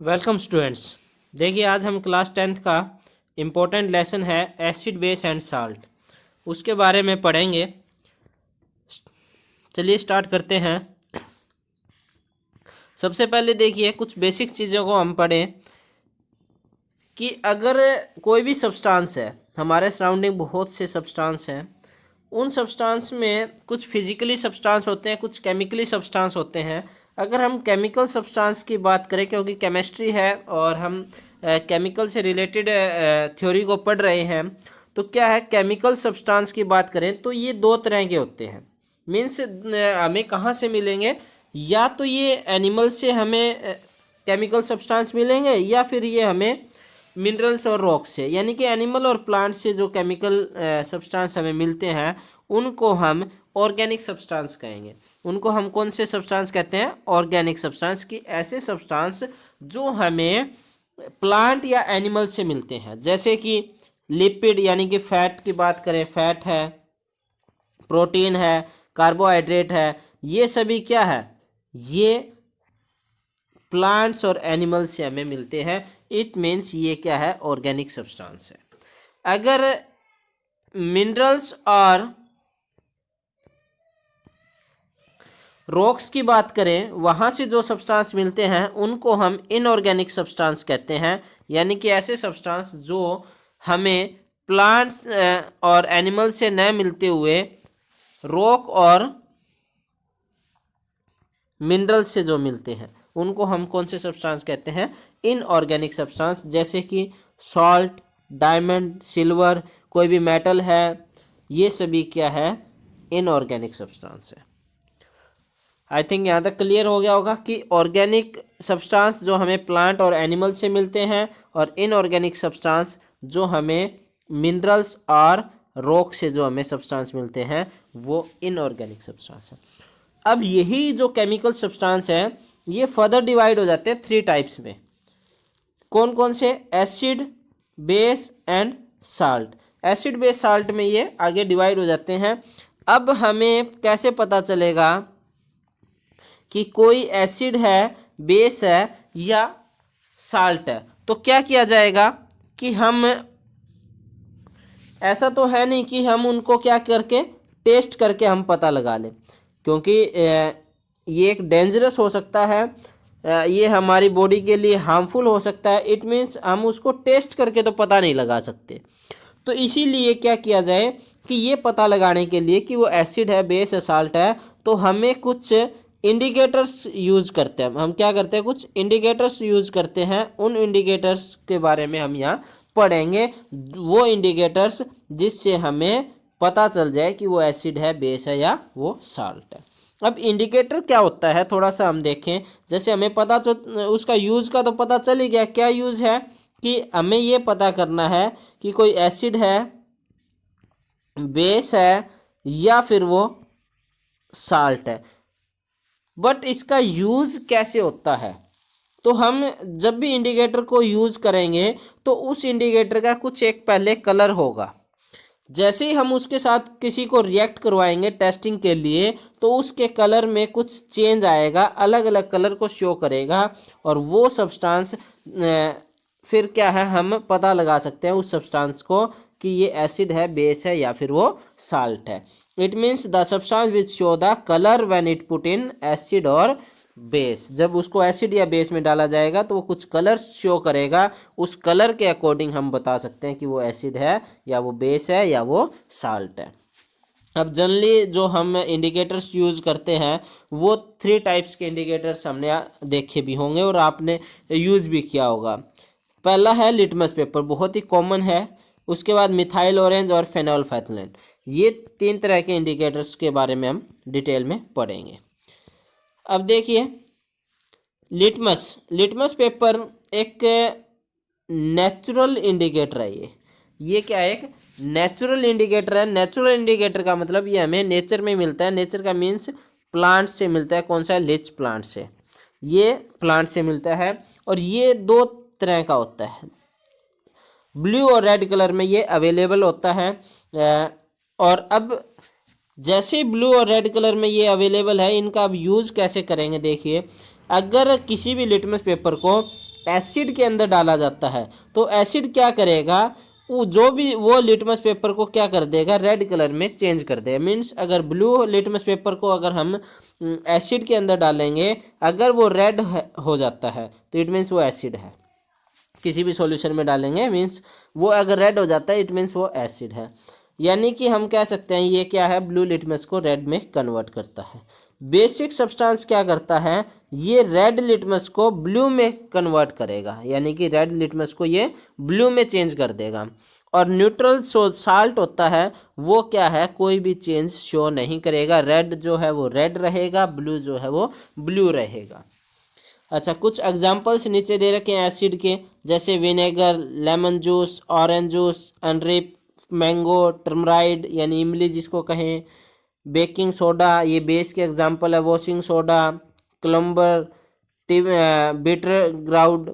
Welcome students. देखिए आज हम क्लास 10th का इम्पोर्टेंट लेसन है एसिड बेस एंड साल्ट, उसके बारे में पढ़ेंगे। चलिए स्टार्ट करते हैं। सबसे पहले देखिए कुछ बेसिक चीज़ों को हम पढ़ें कि अगर कोई भी सब्सटेंस है, हमारे सराउंडिंग बहुत से सब्सटेंस हैं, उन सब्सटेंस में कुछ फिजिकली सब्सटेंस होते हैं, कुछ केमिकली सब्सटेंस होते हैं। अगर हम केमिकल सब्सटेंस की बात करें, क्योंकि केमिस्ट्री है और हम केमिकल से रिलेटेड थ्योरी को पढ़ रहे हैं, तो क्या है केमिकल सब्सटेंस की बात करें तो ये दो तरह के होते हैं। मीन्स हमें कहाँ से मिलेंगे, या तो ये एनिमल से हमें केमिकल सब्सटेंस मिलेंगे या फिर ये हमें मिनरल्स और रॉक से, यानी कि एनिमल और प्लांट से जो केमिकल सब्सटेंस हमें मिलते हैं उनको हम ऑर्गेनिक सब्सटेंस कहेंगे। उनको हम कौन से सब्सटेंस कहते हैं? Organic substance. की ऐसे सब्सटेंस जो हमें प्लांट या एनिमल से मिलते हैं, जैसे कि लिपिड यानी कि फैट की बात करें, फैट है, प्रोटीन है, कार्बोहाइड्रेट है, ये सभी क्या है? ये प्लांट्स और एनिमल्स से हमें मिलते हैं। इट मीन्स ये क्या है? ऑर्गेनिक सब्सटेंस है। अगर मिनरल्स और रॉक्स की बात करें, वहाँ से जो सब्सटेंस मिलते हैं उनको हम इनऑर्गेनिक सब्सटेंस कहते हैं, यानी कि ऐसे सब्सटेंस जो हमें प्लांट्स और एनिमल से न मिलते हुए रॉक और मिनरल से जो मिलते हैं उनको हम कौन से सब्सटेंस कहते हैं? Inorganic substance. जैसे कि सॉल्ट, डायमंड, सिल्वर, कोई भी मेटल है, ये सभी क्या है? इनऑर्गेनिक सब्सटेंस है। आई थिंक यहाँ तक क्लियर हो गया होगा कि ऑर्गेनिक सब्सटेंस जो हमें प्लांट और एनिमल से मिलते हैं और इनऑर्गेनिक सब्सटेंस जो हमें मिनरल्स और रॉक से जो हमें सब्सटेंस मिलते हैं वो इनऑर्गेनिक सब्सटेंस है। अब यही जो केमिकल सब्सटेंस है ये फर्दर डिवाइड हो जाते हैं 3 टाइप्स में। कौन कौन से? Acid, base and salt. Acid, base, salt में ये आगे डिवाइड हो जाते हैं। अब हमें कैसे पता चलेगा कि कोई एसिड है, बेस है या साल्ट है? तो क्या किया जाएगा कि हम, ऐसा तो है नहीं कि हम उनको क्या करके टेस्ट करके हम पता लगा लें, क्योंकि ये एक डेंजरस हो सकता है, ये हमारी बॉडी के लिए हार्मफुल हो सकता है। इट मीन्स हम उसको टेस्ट करके तो पता नहीं लगा सकते। तो इसीलिए क्या किया जाए कि ये पता लगाने के लिए कि वो एसिड है, बेस है, साल्ट है, तो हमें कुछ इंडिकेटर्स यूज़ करते हैं। हम क्या करते हैं? कुछ इंडिकेटर्स यूज़ करते हैं। उन इंडिकेटर्स के बारे में हम यहाँ पढ़ेंगे। वो इंडिकेटर्स जिससे हमें पता चल जाए कि वो एसिड है, बेस है या वो साल्ट है। अब इंडिकेटर क्या होता है थोड़ा सा हम देखें। जैसे हमें पता तो उसका यूज़ का तो पता चल ही गया, क्या यूज़ है कि हमें ये पता करना है कि कोई एसिड है, बेस है या फिर वो साल्ट है। बट इसका यूज़ कैसे होता है? तो हम जब भी इंडिकेटर को यूज़ करेंगे तो उस इंडिकेटर का कुछ एक पहले कलर होगा। जैसे ही हम उसके साथ किसी को रिएक्ट करवाएंगे टेस्टिंग के लिए तो उसके कलर में कुछ चेंज आएगा, अलग अलग कलर को शो करेगा, और वो सब्सटेंस फिर क्या है, हम पता लगा सकते हैं उस सब्सटेंस को कि ये एसिड है, बेस है या फिर वो साल्ट है। It means the substance which show the colour when it put in acid और बेस। जब उसको एसिड या बेस में डाला जाएगा तो वो कुछ कलर शो करेगा, उस कलर के अकॉर्डिंग हम बता सकते हैं कि वो एसिड है या वो बेस है या वो साल्ट है। अब जनरली जो हम इंडिकेटर्स यूज़ करते हैं वो 3 टाइप्स के इंडिकेटर्स हमने देखे भी होंगे और आपने यूज़ भी किया होगा। पहला है लिटमस पेपर, बहुत ही कॉमन है। उसके बाद मिथाइल ऑरेंज और फेनोल्फेथलीन। ये 3 तरह के इंडिकेटर्स के बारे में हम डिटेल में पढ़ेंगे। अब देखिए लिटमस पेपर एक नेचुरल इंडिकेटर है। ये क्या है? एक नेचुरल इंडिकेटर है। नेचुरल इंडिकेटर का मतलब ये हमें नेचर में मिलता है। नेचर का मीन्स प्लांट से मिलता है। कौन सा है? लिच प्लांट से। ये प्लांट से मिलता है और ये 2 तरह का होता है। ब्लू और रेड कलर में ये अवेलेबल होता है। और अब जैसे ब्लू और रेड कलर में ये अवेलेबल है, इनका अब यूज़ कैसे करेंगे देखिए। अगर किसी भी लिटमस पेपर को एसिड के अंदर डाला जाता है तो एसिड क्या करेगा, वो जो भी वो लिटमस पेपर को क्या कर देगा, रेड कलर में चेंज कर देगा। मीन्स अगर ब्लू लिटमस पेपर को अगर हम एसिड के अंदर डालेंगे, अगर वो रेड हो जाता है तो इट मीन्स वो एसिड है। किसी भी सॉल्यूशन में डालेंगे मीन्स वो अगर रेड हो जाता है इट मीन्स वो एसिड है। यानी कि हम कह सकते हैं ये क्या है, ब्लू लिटमस को रेड में कन्वर्ट करता है। बेसिक सब्सटेंस क्या करता है, ये रेड लिटमस को ब्लू में कन्वर्ट करेगा, यानी कि रेड लिटमस को ये ब्लू में चेंज कर देगा। और न्यूट्रल साल्ट होता है वो क्या है, कोई भी चेंज शो नहीं करेगा। रेड जो है वो रेड रहेगा, ब्लू जो है वो ब्लू रहेगा। अच्छा, कुछ एग्जांपल्स नीचे दे रखे हैं एसिड के, जैसे vinegar, lemon juice, orange juice, unripe, mango, tamarind यानी इमली जिसको कहें, बेकिंग सोडा ये बेस के एग्जांपल है, वॉशिंग सोडा, क्लम्बर, बिटर ग्राउंड,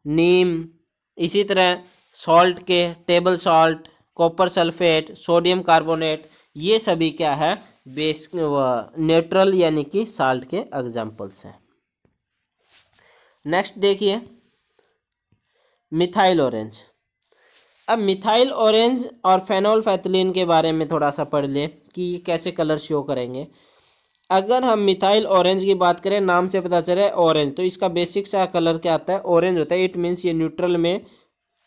नीम। इसी तरह सॉल्ट के table salt, copper sulphate, sodium carbonate, ये सभी क्या है, बेस न्यूट्रल यानी कि साल्ट के एग्जांपल्स हैं। नेक्स्ट देखिए मिथाइल ऑरेंज। अब मिथाइल ऑरेंज और फेनोल्फेथलीन के बारे में थोड़ा सा पढ़ ले कि ये कैसे कलर शो करेंगे। अगर हम मिथाइल ऑरेंज की बात करें, नाम से पता चले ऑरेंज, तो इसका बेसिक सा कलर क्या आता है, ऑरेंज होता है। इट मीन्स ये न्यूट्रल में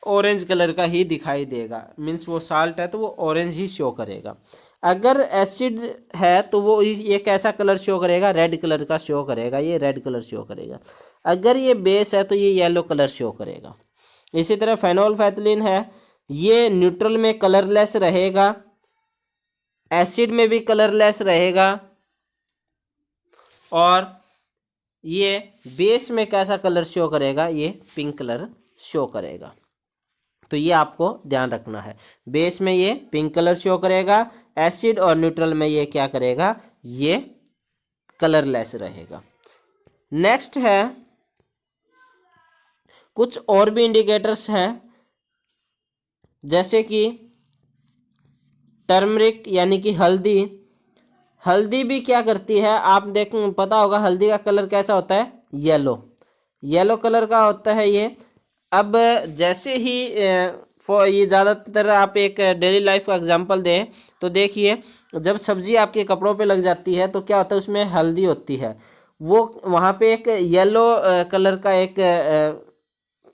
ऑरेंज कलर का ही दिखाई देगा। मीन्स वो साल्ट है तो वो ऑरेंज ही शो करेगा। अगर एसिड है तो वो ये कैसा कलर शो करेगा, रेड कलर का शो करेगा, ये रेड कलर शो करेगा। अगर ये बेस है तो ये येलो कलर शो करेगा। इसी तरह फेनोल्फेथलीन है, ये न्यूट्रल में कलरलेस रहेगा, एसिड में भी कलरलेस रहेगा, और ये बेस में कैसा कलर शो करेगा, ये पिंक कलर शो करेगा। तो ये आपको ध्यान रखना है, बेस में ये पिंक कलर शो करेगा, एसिड और न्यूट्रल में ये क्या करेगा, ये कलरलेस रहेगा। नेक्स्ट है कुछ और भी इंडिकेटर्स हैं, जैसे कि टर्मरिक यानी कि हल्दी। हल्दी भी क्या करती है, आप देख पता होगा हल्दी का कलर कैसा होता है, येलो, येलो कलर का होता है ये। अब जैसे ही ये ज़्यादातर आप एक डेली लाइफ का एग्जांपल दें तो देखिए, जब सब्जी आपके कपड़ों पे लग जाती है तो क्या होता है, उसमें हल्दी होती है, वो वहाँ पे एक येलो कलर का एक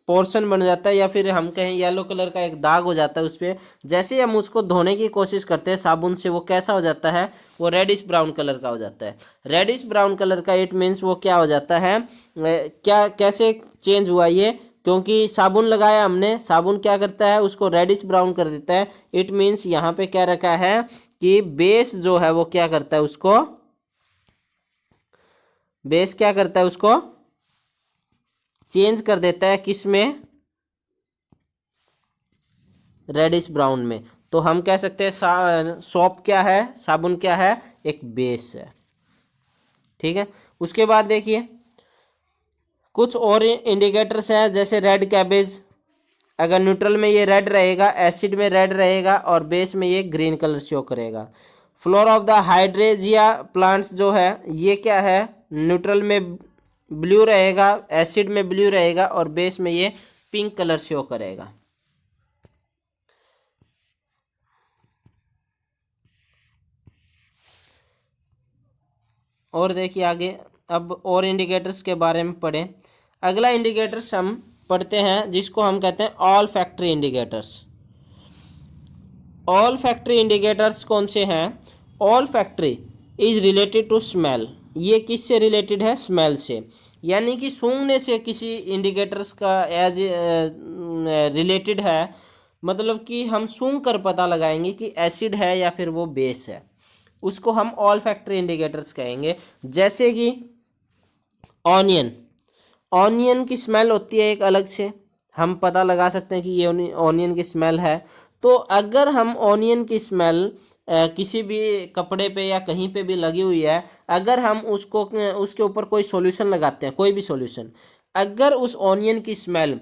पोर्शन बन जाता है, या फिर हम कहें येलो कलर का एक दाग हो जाता है उस पर। जैसे ही हम उसको धोने की कोशिश करते हैं साबुन से, वो कैसा हो जाता है, वो रेडिश ब्राउन कलर का हो जाता है। रेडिश ब्राउन कलर का इट मीन्स वो क्या हो जाता है, क्या कैसे चेंज हुआ ये, क्योंकि साबुन लगाया हमने, साबुन क्या करता है, उसको रेडिश ब्राउन कर देता है। इट मीन्स यहाँ पे क्या रखा है कि बेस जो है वो क्या करता है, उसको बेस क्या करता है, उसको चेंज कर देता है, किस में, रेडिश ब्राउन में। तो हम कह सकते हैं सोप क्या है, साबुन क्या है, एक बेस है। ठीक है, उसके बाद देखिए कुछ और इंडिकेटर्स हैं, जैसे रेड कैबेज। अगर न्यूट्रल में ये रेड रहेगा, एसिड में रेड रहेगा, और बेस में ये ग्रीन कलर शो करेगा। फ्लोर ऑफ द हाइड्रेजिया प्लांट्स जो है ये क्या है, न्यूट्रल में ब्लू रहेगा, एसिड में ब्लू रहेगा, और बेस में ये पिंक कलर शो करेगा। और देखिए आगे, अब और इंडिकेटर्स के बारे में पढ़ें। अगला इंडिकेटर्स हम पढ़ते हैं जिसको हम कहते हैं olfactory indicators. Olfactory indicators कौन से हैं, olfactory is related to smell. ये किससे रिलेटेड है, स्मेल से, यानी कि सूंघने से किसी इंडिकेटर्स का एज रिलेटेड है। मतलब कि हम सूंघ कर पता लगाएंगे कि एसिड है या फिर वो बेस है, उसको हम ऑल फैक्ट्री इंडिकेटर्स कहेंगे। जैसे कि ऑनियन, ऑनियन की स्मेल होती है एक अलग से, हम पता लगा सकते हैं कि ये ऑनियन की स्मेल है। तो अगर हम ऑनियन की स्मेल किसी भी कपड़े पे या कहीं पे भी लगी हुई है, अगर हम उसको उसके ऊपर कोई सॉल्यूशन लगाते हैं, कोई भी सॉल्यूशन, अगर उस ऑनियन की स्मेल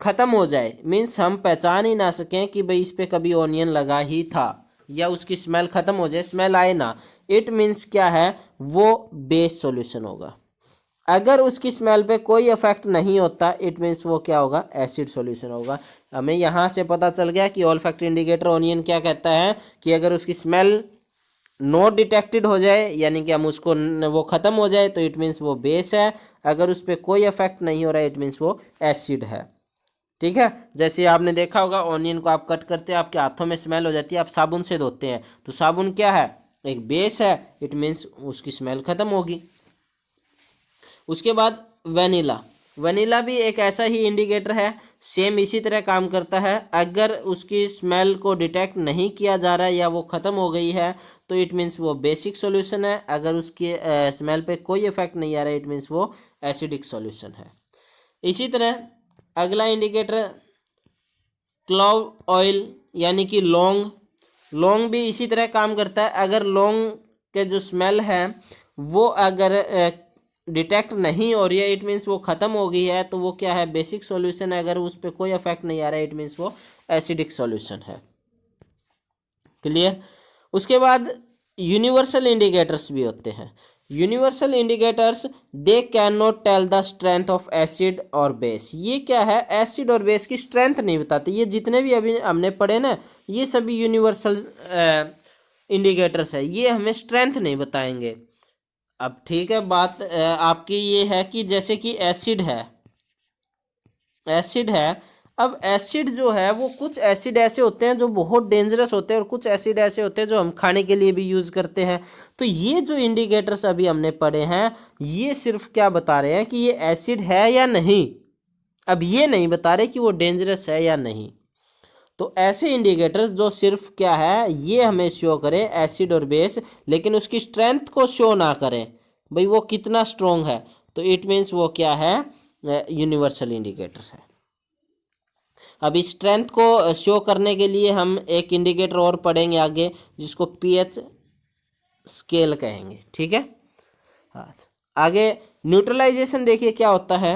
ख़त्म हो जाए, मीन्स हम पहचान ही ना सकें कि भाई इस पर कभी ऑनियन लगा ही था, या उसकी स्मेल ख़त्म हो जाए, स्मेल आए ना, इट मीन्स क्या है, वो बेस सॉल्यूशन होगा। अगर उसकी स्मेल पे कोई इफेक्ट नहीं होता, इट मीन्स वो क्या होगा, एसिड सॉल्यूशन होगा। हमें यहाँ से पता चल गया कि ऑल्फैक्टरी इंडिकेटर ओनियन क्या कहता है कि अगर उसकी स्मेल नॉट डिटेक्टेड हो जाए, यानी कि हम उसको वो ख़त्म हो जाए, तो इट मीन्स वो बेस है। अगर उस पर कोई इफेक्ट नहीं हो रहा है, इट मीन्स वो एसिड है। ठीक है, जैसे आपने देखा होगा ऑनियन को आप कट करते हैं, आपके हाथों में स्मेल हो जाती है, आप साबुन से धोते हैं, तो साबुन क्या है, एक बेस है, इट मीन्स उसकी स्मेल खत्म होगी। उसके बाद वनीला, वनीला भी एक ऐसा ही इंडिकेटर है, सेम इसी तरह काम करता है। अगर उसकी स्मेल को डिटेक्ट नहीं किया जा रहा है या वो ख़त्म हो गई है, तो इट मीन्स वो बेसिक सॉल्यूशन है। अगर उसकी स्मेल पे कोई इफेक्ट नहीं आ रहा है, इट मीन्स वो एसिडिक सॉल्यूशन है। इसी तरह अगला इंडिकेटर क्लोव ऑयल यानी कि लौंग, लौंग भी इसी तरह काम करता है। अगर लौंग के जो स्मेल है वो अगर डिटेक्ट नहीं हो रही है, इट मीन्स वो ख़त्म हो गई है, तो वो क्या है, बेसिक सॉल्यूशन है। अगर उस पर कोई इफेक्ट नहीं आ रहा है, इट मीन्स वो एसिडिक सॉल्यूशन है। क्लियर। उसके बाद यूनिवर्सल इंडिकेटर्स भी होते हैं। Universal indicators they can not tell the strength of acid और बेस। ये क्या है, एसिड और बेस की स्ट्रेंथ नहीं बताते। ये जितने भी अभी हमने पढ़े ना, ये सभी यूनिवर्सल इंडिकेटर्स है, ये हमें स्ट्रेंथ नहीं बताएंगे। अब ठीक है, बात आपकी ये है कि जैसे कि एसिड है, एसिड है, अब एसिड जो है वो कुछ एसिड ऐसे होते हैं जो बहुत डेंजरस होते हैं, और कुछ एसिड ऐसे होते हैं जो हम खाने के लिए भी यूज़ करते हैं। तो ये जो इंडिकेटर्स अभी हमने पढ़े हैं, ये सिर्फ क्या बता रहे हैं कि ये एसिड है या नहीं, अब ये नहीं बता रहे कि वो डेंजरस है या नहीं। तो ऐसे इंडिकेटर्स जो सिर्फ क्या है, ये हमें शो करे एसिड और बेस, लेकिन उसकी स्ट्रेंथ को शो ना करें, भाई वो कितना स्ट्रोंग है, तो इट मीन्स वो क्या है, यूनिवर्सल इंडिकेटर है। अब इस स्ट्रेंथ को शो करने के लिए हम एक इंडिकेटर और पढ़ेंगे आगे, जिसको पीएच स्केल कहेंगे। ठीक है, हाँ। आगे न्यूट्रलाइजेशन देखिए क्या होता है।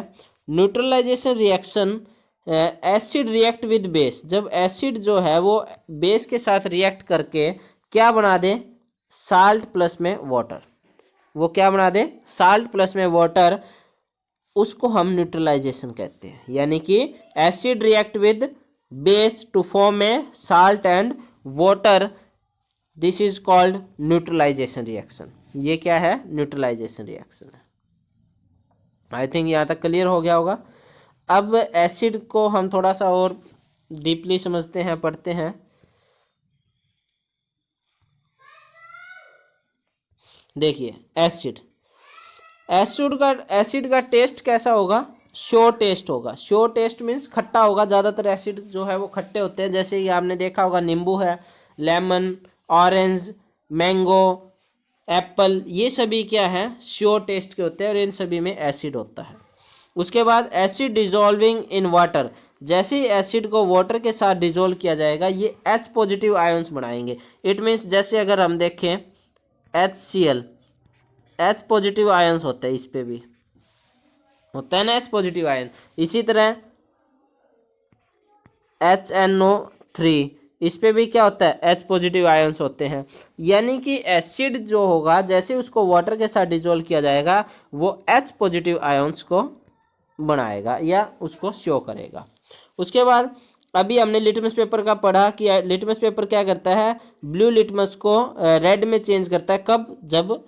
Neutralisation reaction, acid react with base, जब एसिड जो है वो बेस के साथ रिएक्ट करके क्या बना दे, साल्ट प्लस में वाटर, वो क्या बना दे, साल्ट प्लस में वाटर, उसको हम न्यूट्रलाइजेशन कहते हैं। यानी कि acid react with base to form a salt and water, this is called neutralisation reaction. ये क्या है, न्यूट्रलाइजेशन रिएक्शन है। आई थिंक यहाँ तक क्लियर हो गया होगा। अब एसिड को हम थोड़ा सा और डीपली समझते हैं, पढ़ते हैं। देखिए एसिड, एसिड का टेस्ट कैसा होगा, शो टेस्ट होगा। शो टेस्ट मीन्स खट्टा होगा, ज़्यादातर एसिड जो है वो खट्टे होते हैं। जैसे कि आपने देखा होगा नींबू है, लेमन, ऑरेंज, मैंगो, एप्पल, ये सभी क्या है, शो टेस्ट के होते हैं, और इन सभी में एसिड होता है। उसके बाद एसिड डिजोल्विंग इन वाटर, जैसे ही एसिड को वाटर के साथ डिजोल्व किया जाएगा, ये H पॉजिटिव आयंस बनाएंगे। इट मीन्स जैसे अगर हम देखें HCl, H पॉजिटिव आयंस होते हैं, इस पे भी होता है ना H पॉजिटिव आयन। इसी तरह HNO3, इस पे भी क्या होता है, H पॉजिटिव आयंस होते हैं। यानी कि एसिड जो होगा, जैसे उसको वाटर के साथ डिजोल्व किया जाएगा, वो H पॉजिटिव आयंस को बनाएगा या उसको शो करेगा। उसके बाद अभी हमने लिटमस पेपर का पढ़ा कि लिटमस पेपर क्या करता है, ब्लू लिटमस को रेड में चेंज करता है। कब, जब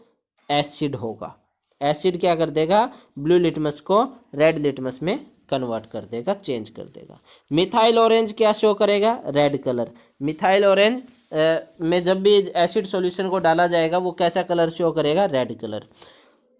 एसिड होगा, एसिड क्या कर देगा, ब्लू लिटमस को रेड लिटमस में कन्वर्ट कर देगा, चेंज कर देगा। मिथाइल ऑरेंज क्या शो करेगा, रेड कलर। मिथाइल ऑरेंज में जब भी एसिड सॉल्यूशन को डाला जाएगा, वो कैसा कलर शो करेगा, रेड कलर।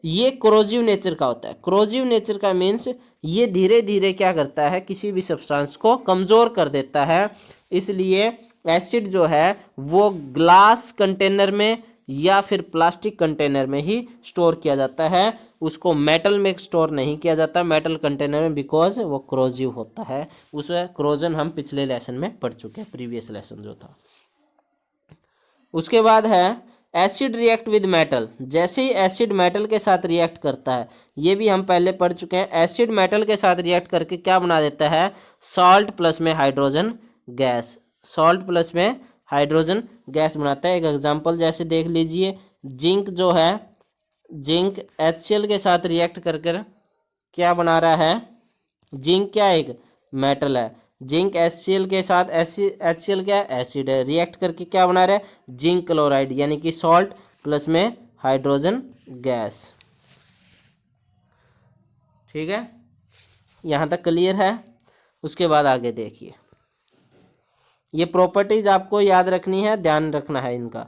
ये क्रोजिव नेचर का होता है। क्रोजिव नेचर का मीन्स ये धीरे धीरे क्या करता है, किसी भी सब्सटेंस को कमज़ोर कर देता है। इसलिए एसिड जो है वो ग्लास कंटेनर में या फिर प्लास्टिक कंटेनर में ही स्टोर किया जाता है, उसको मेटल में स्टोर नहीं किया जाता, मेटल कंटेनर में, बिकॉज वो क्रोजिव होता है। उसमें क्रोजन हम पिछले लेसन में पढ़ चुके हैं, प्रीवियस लेसन जो था। उसके बाद है एसिड रिएक्ट विद मेटल, जैसे ही एसिड मेटल के साथ रिएक्ट करता है, ये भी हम पहले पढ़ चुके हैं। एसिड मेटल के साथ रिएक्ट करके क्या बना देता है, सॉल्ट प्लस में हाइड्रोजन गैस, सॉल्ट प्लस में हाइड्रोजन गैस बनाता है। एक एग्जांपल जैसे देख लीजिए, जिंक जो है जिंक HCl के साथ रिएक्ट कर कर क्या बना रहा है, जिंक क्या एक मेटल है, जिंक HCl के साथ HCl क्या है, एसिड है, रिएक्ट करके क्या बना रहा है, जिंक क्लोराइड यानी कि सॉल्ट प्लस में हाइड्रोजन गैस। ठीक है, यहाँ तक क्लियर है। उसके बाद आगे देखिए, ये प्रॉपर्टीज आपको याद रखनी है, ध्यान रखना है इनका।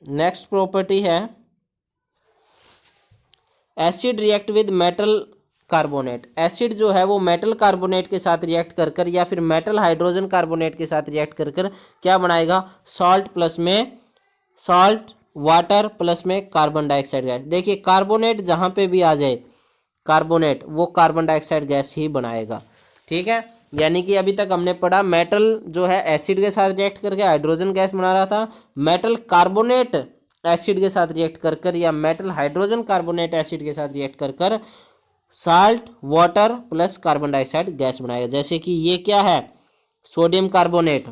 नेक्स्ट प्रॉपर्टी है acid react with metal carbonate. Acid जो है वो मेटल कार्बोनेट के साथ रिएक्ट कर कर या फिर मेटल हाइड्रोजन कार्बोनेट के साथ रिएक्ट कर कर क्या बनाएगा, सॉल्ट प्लस में सॉल्ट वाटर प्लस में कार्बन डाइऑक्साइड गैस। देखिए कार्बोनेट जहाँ पे भी आ जाए कार्बोनेट, वो कार्बन डाइऑक्साइड गैस ही बनाएगा। ठीक है, यानी कि अभी तक हमने पढ़ा मेटल जो है एसिड के साथ रिएक्ट करके हाइड्रोजन गैस बना रहा था, मेटल कार्बोनेट एसिड के साथ रिएक्ट कर कर या मेटल हाइड्रोजन कार्बोनेट एसिड के साथ रिएक्ट कर कर salt water plus carbon dioxide gas बनाएगा। जैसे कि ये क्या है, सोडियम कार्बोनेट,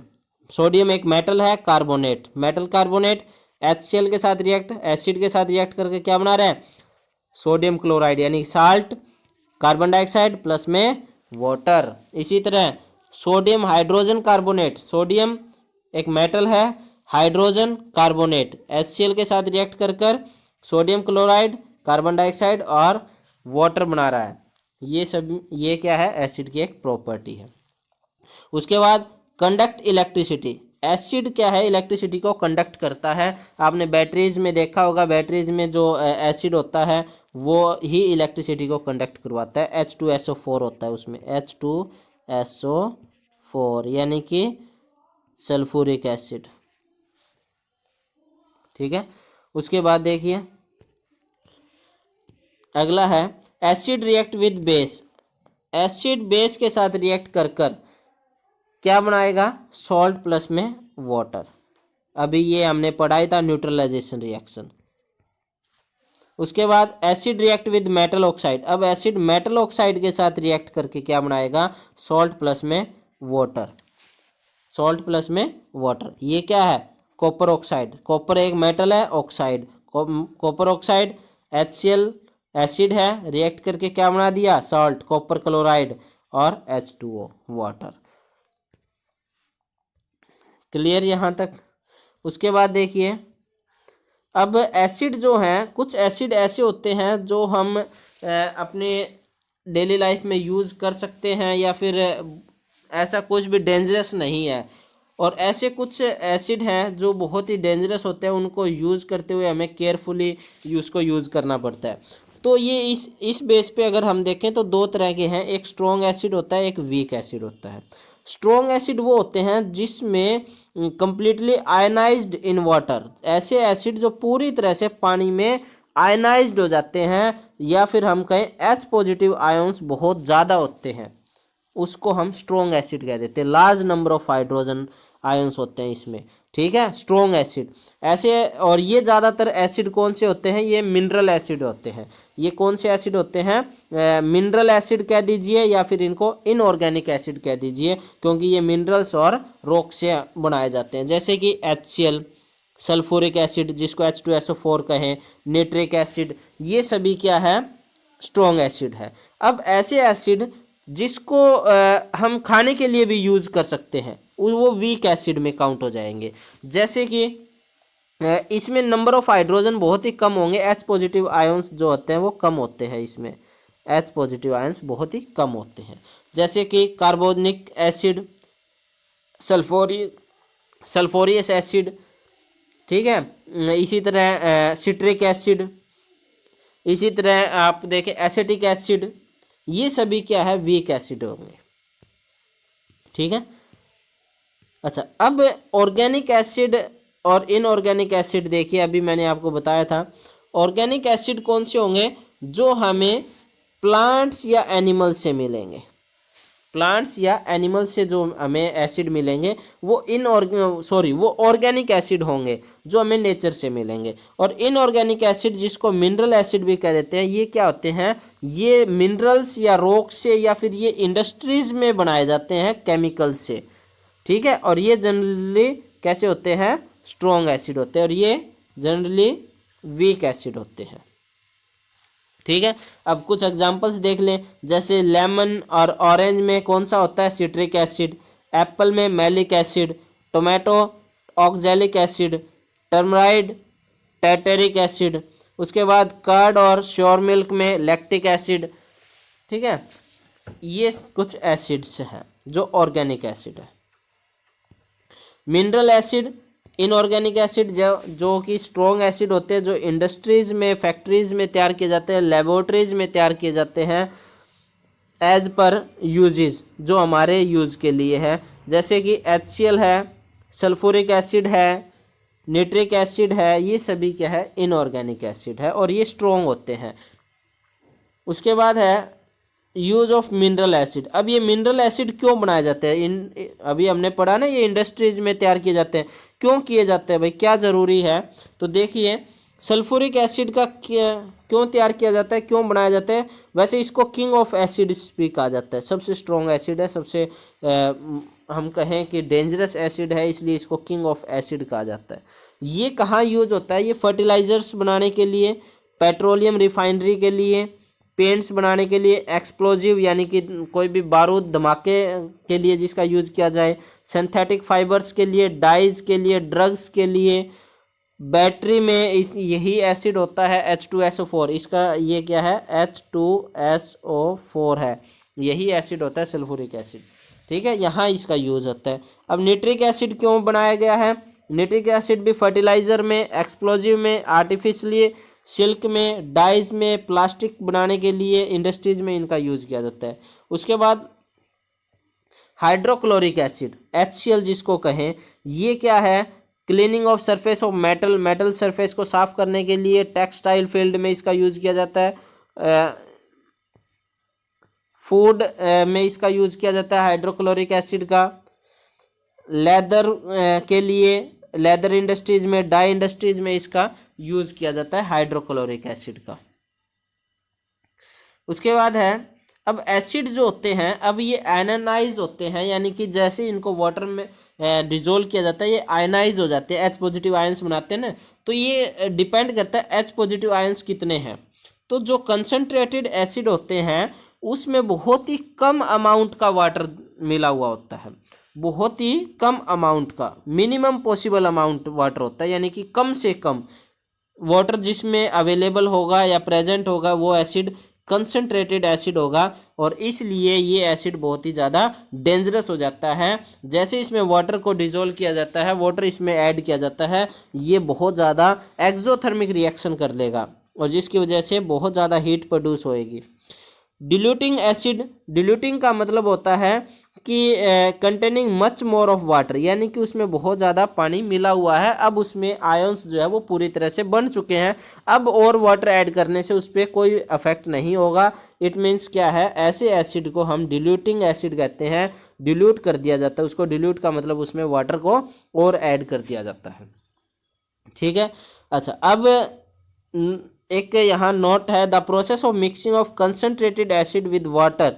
सोडियम एक मेटल है, कार्बोनेट मेटल कार्बोनेट HCl के साथ रिएक्ट, एसिड के साथ रिएक्ट करके क्या बना रहा है, सोडियम क्लोराइड यानी साल्ट कार्बन डाइऑक्साइड प्लस में वाटर। इसी तरह सोडियम हाइड्रोजन कार्बोनेट, सोडियम एक मेटल है, हाइड्रोजन कार्बोनेट HCl के साथ रिएक्ट कर कर सोडियम क्लोराइड कार्बन डाइऑक्साइड और वाटर बना रहा है। ये सब ये क्या है, एसिड की एक प्रॉपर्टी है। उसके बाद कंडक्ट इलेक्ट्रिसिटी, एसिड क्या है, इलेक्ट्रिसिटी को कंडक्ट करता है। आपने बैटरीज में देखा होगा, बैटरीज में जो एसिड होता है वो ही इलेक्ट्रिसिटी को कंडक्ट करवाता है। H2SO4 होता है उसमें, H2SO4 यानी कि सल्फ्यूरिक एसिड। ठीक है, उसके बाद देखिए अगला है acid react with base. Acid base के साथ रिएक्ट कर कर क्या बनाएगा, सॉल्ट प्लस में वाटर। अभी ये हमने पढ़ाई था न्यूट्रलाइजेशन रिएक्शन। उसके बाद acid react with metal oxide. अब एसिड मेटल ऑक्साइड के साथ रिएक्ट करके क्या बनाएगा, सॉल्ट प्लस में वाटर, सॉल्ट प्लस में वाटर। ये क्या है, कॉपर ऑक्साइड, कॉपर एक मेटल है, oxide copper oxide HCl acid है, रिएक्ट करके क्या बना दिया, सॉल्ट कॉपर क्लोराइड और H2O वाटर। क्लियर यहाँ तक। उसके बाद देखिए अब एसिड जो हैं, कुछ एसिड ऐसे होते हैं जो हम अपने डेली लाइफ में यूज़ कर सकते हैं या फिर ऐसा कुछ भी डेंजरस नहीं है, और ऐसे कुछ एसिड हैं जो बहुत ही डेंजरस होते हैं, उनको यूज़ करते हुए हमें केयरफुली उसको यूज़ करना पड़ता है। तो ये इस बेस पे अगर हम देखें तो दो तरह के हैं, एक स्ट्रॉन्ग एसिड होता है, एक वीक एसिड होता है। स्ट्रॉन्ग एसिड वो होते हैं जिसमें कंप्लीटली आयनाइज्ड इन वाटर, ऐसे एसिड जो पूरी तरह से पानी में आयनाइज्ड हो जाते हैं, या फिर हम कहें H पॉजिटिव आयंस बहुत ज़्यादा होते हैं, उसको हम स्ट्रॉन्ग एसिड कह देते हैं। Large number of hydrogen ions होते हैं इसमें। ठीक है, स्ट्रॉन्ग एसिड ऐसे। और ये ज़्यादातर एसिड कौन से होते हैं, ये मिनरल एसिड होते हैं। ये कौन से एसिड होते हैं, मिनरल एसिड कह दीजिए या फिर इनको इनऑर्गेनिक एसिड कह दीजिए, क्योंकि ये मिनरल्स और रॉक से बनाए जाते हैं। जैसे कि HCl, सल्फ्यूरिक एसिड जिसको H2SO4 कहें, नाइट्रिक एसिड, ये सभी क्या है, स्ट्रॉन्ग एसिड है। अब ऐसे एसिड जिसको हम खाने के लिए भी यूज़ कर सकते हैं, वो वीक एसिड में काउंट हो जाएंगे। जैसे कि इसमें नंबर ऑफ हाइड्रोजन बहुत ही कम होंगे, H पॉजिटिव आयंस जो होते हैं वो कम होते हैं, इसमें H पॉजिटिव आयंस बहुत ही कम होते हैं। जैसे कि कार्बोनिक एसिड, सल्फोरियस एसिड, ठीक है, इसी तरह सिट्रिक एसिड, इसी तरह आप देखें एसिटिक एसिड, ये सभी क्या है, वीक एसिड होंगे। ठीक है, अच्छा अब ऑर्गेनिक एसिड और इनऑर्गेनिक एसिड देखिए, अभी मैंने आपको बताया था ऑर्गेनिक एसिड कौन से होंगे, जो हमें प्लांट्स या एनिमल से मिलेंगे। प्लांट्स या एनिमल से जो हमें एसिड मिलेंगे वो वो ऑर्गेनिक एसिड होंगे जो हमें नेचर से मिलेंगे। और इनऑर्गेनिक एसिड जिसको मिनरल एसिड भी कह देते हैं, ये क्या होते हैं, ये मिनरल्स या रॉक से या फिर ये इंडस्ट्रीज में बनाए जाते हैं केमिकल से, ठीक है। और ये जनरली कैसे होते हैं, स्ट्रॉन्ग एसिड होते हैं, और ये जनरली वीक एसिड होते हैं, ठीक है। अब कुछ एग्जांपल्स देख लें, जैसे लेमन और ऑरेंज में कौन सा होता है, सिट्रिक एसिड, एप्पल में malic acid, tomato oxalic acid, tamarind tartaric acid, उसके बाद कर्ड और श्योर मिल्क में लैक्टिक एसिड, ठीक है। ये कुछ एसिड्स हैं जो ऑर्गेनिक एसिड है। मिनरल एसिड, इनऑर्गेनिक एसिड जो कि स्ट्रॉन्ग एसिड होते हैं, जो इंडस्ट्रीज में फैक्ट्रीज में तैयार किए जाते हैं, लेबोरेटरीज में तैयार किए जाते हैं एज पर यूजेस, जो हमारे यूज़ के लिए है, जैसे कि HCl है, सल्फ्यूरिक एसिड है, निट्रिक एसिड है, ये सभी क्या है, इनऑर्गेनिक एसिड है और ये स्ट्रॉन्ग होते हैं। उसके बाद है यूज ऑफ मिनरल एसिड। अब ये मिनरल एसिड क्यों बनाए जाते हैं, अभी हमने पढ़ा ना, ये इंडस्ट्रीज में तैयार किए जाते हैं। क्यों किए जाते हैं भाई, क्या ज़रूरी है, तो देखिए सल्फ्यूरिक एसिड का क्यों तैयार किया जाता है, क्यों बनाया जाता है, वैसे इसको किंग ऑफ एसिड्स भी कहा जाता है, सबसे स्ट्रॉन्ग एसिड है, सबसे हम कहें कि डेंजरस एसिड है, इसलिए इसको किंग ऑफ एसिड कहा जाता है। ये कहाँ यूज होता है, ये फर्टिलाइजर्स बनाने के लिए, पेट्रोलियम रिफाइनरी के लिए, पेंट्स बनाने के लिए, एक्सप्लोजिव यानी कि कोई भी बारूद धमाके के लिए जिसका यूज किया जाए, सिंथेटिक फाइबर्स के लिए, डाइज के लिए, ड्रग्स के लिए, बैटरी में यही एसिड होता है H2SO4, इसका ये क्या है, H2SO4 है, यही एसिड होता है सल्फ्यूरिक एसिड, ठीक है, यहाँ इसका यूज होता है। अब निट्रिक एसिड क्यों बनाया गया है, निट्रिक एसिड भी फर्टिलाइजर में, एक्सप्लोजिव में, आर्टिफिशियली सिल्क में, डाइज में, प्लास्टिक बनाने के लिए इंडस्ट्रीज में इनका यूज किया जाता है। उसके बाद हाइड्रोक्लोरिक एसिड HCl जिसको कहें, ये क्या है, cleaning of surface of metal surface को साफ करने के लिए, टेक्सटाइल फील्ड में इसका यूज किया जाता है, फूड में इसका यूज किया जाता है हाइड्रोक्लोरिक एसिड का, लेदर के लिए, लेदर इंडस्ट्रीज में, डाई इंडस्ट्रीज में इसका यूज किया जाता है हाइड्रोक्लोरिक एसिड का। उसके बाद है, अब एसिड जो होते हैं, अब ये आयनाइज होते हैं, यानी कि जैसे इनको वाटर में डिजोल्व किया जाता है ये आयनाइज हो जाते हैं, H पॉजिटिव आयंस बनाते हैं ना, तो ये डिपेंड करता है H पॉजिटिव आयंस कितने हैं। तो जो कंसनट्रेटेड एसिड होते हैं उसमें बहुत ही कम अमाउंट का वाटर मिला हुआ होता है, बहुत ही कम अमाउंट का, मिनिमम पॉसिबल अमाउंट वाटर होता है, यानी कि कम से कम वाटर जिसमें अवेलेबल होगा या प्रेजेंट होगा वो एसिड कंसनट्रेटेड एसिड होगा, और इसलिए ये एसिड बहुत ही ज़्यादा डेंजरस हो जाता है। जैसे इसमें वाटर को डिजोल्व किया जाता है, वाटर इसमें ऐड किया जाता है, ये बहुत ज़्यादा एक्सोथर्मिक रिएक्शन कर लेगा और जिसकी वजह से बहुत ज़्यादा हीट प्रोड्यूस होएगी। डिल्यूटिंग एसिड, डिल्यूटिंग का मतलब होता है कि containing much more of water, यानी कि उसमें बहुत ज़्यादा पानी मिला हुआ है, अब उसमें आयंस जो है वो पूरी तरह से बन चुके हैं, अब और वाटर ऐड करने से उस पर कोई अफेक्ट नहीं होगा। इट मीन्स क्या है, ऐसे एसिड को हम डिल्यूटिंग एसिड कहते हैं, डिल्यूट कर दिया जाता है उसको, डिल्यूट का मतलब उसमें वाटर को और ऐड कर दिया जाता है, ठीक है। अच्छा, अब एक यहाँ नोट है, the process of mixing of concentrated acid with water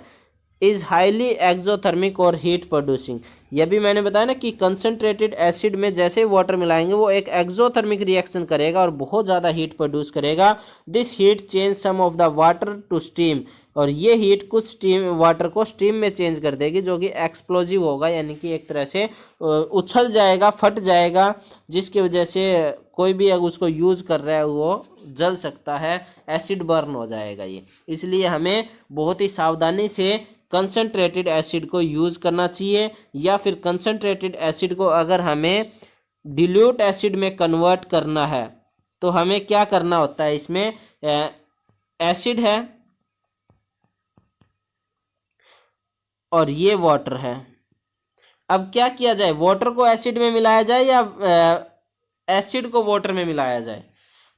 is highly exothermic और हीट प्रोड्यूसिंग। यह भी मैंने बताया ना कि कंसनट्रेटेड एसिड में जैसे ही वाटर मिलाएंगे वो एक एक्सोथर्मिक रिएक्शन करेगा और बहुत ज़्यादा हीट प्रोड्यूस करेगा। This heat change some of the water to steam, और ये हीट कुछ स्टीम वाटर को स्टीम में चेंज कर देगी, जो कि एक्सप्लोजिव होगा, यानी कि एक तरह से उछल जाएगा, फट जाएगा, जिसकी वजह से कोई भी अगर उसको यूज़ कर रहा है वो जल सकता है, एसिड बर्न हो जाएगा ये। इसलिए हमें बहुत ही सावधानी से कंसनट्रेटेड एसिड को यूज़ करना चाहिए, या फिर कंसनट्रेटेड एसिड को अगर हमें डिल्यूट एसिड में कन्वर्ट करना है तो हमें क्या करना होता है, इसमें एसिड है और ये वाटर है। अब क्या किया जाए, वाटर को एसिड में मिलाया जाए या एसिड को वाटर में मिलाया जाए,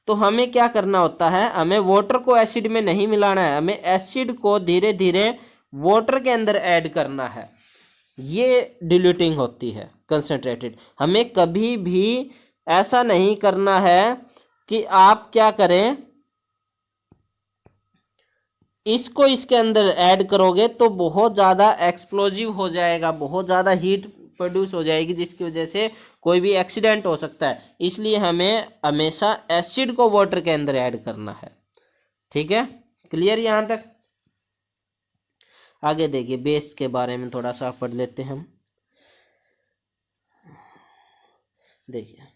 तो हमें क्या करना होता है, हमें वाटर को एसिड में नहीं मिलाना है, हमें एसिड को धीरे धीरे वाटर के अंदर ऐड करना है, ये डिल्यूटिंग होती है कंसंट्रेटेड। हमें कभी भी ऐसा नहीं करना है कि आप क्या करें, इसको इसके अंदर ऐड करोगे तो बहुत ज़्यादा एक्सप्लोजिव हो जाएगा, बहुत ज़्यादा हीट प्रोड्यूस हो जाएगी, जिसकी वजह से कोई भी एक्सीडेंट हो सकता है। इसलिए हमें हमेशा एसिड को वाटर के अंदर ऐड करना है। ठीक है, क्लियर यहाँ तक? आगे देखिए, बेस के बारे में थोड़ा सा पढ़ लेते हैं हम। देखिए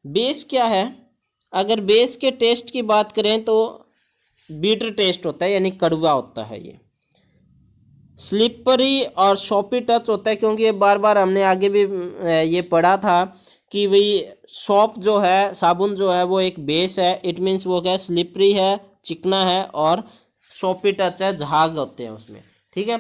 बेस क्या है। अगर बेस के टेस्ट की बात करें तो बीटर टेस्ट होता है, यानी कड़वा होता है। ये स्लिपरी और शॉपी टच होता है, क्योंकि ये बार बार हमने आगे भी ये पढ़ा था कि भाई सॉप जो है, साबुन जो है, वो एक बेस है। इट मीन्स वो क्या है, स्लिपरी है, चिकना है, और शॉपी टच है, झाग होते हैं उसमें। ठीक है,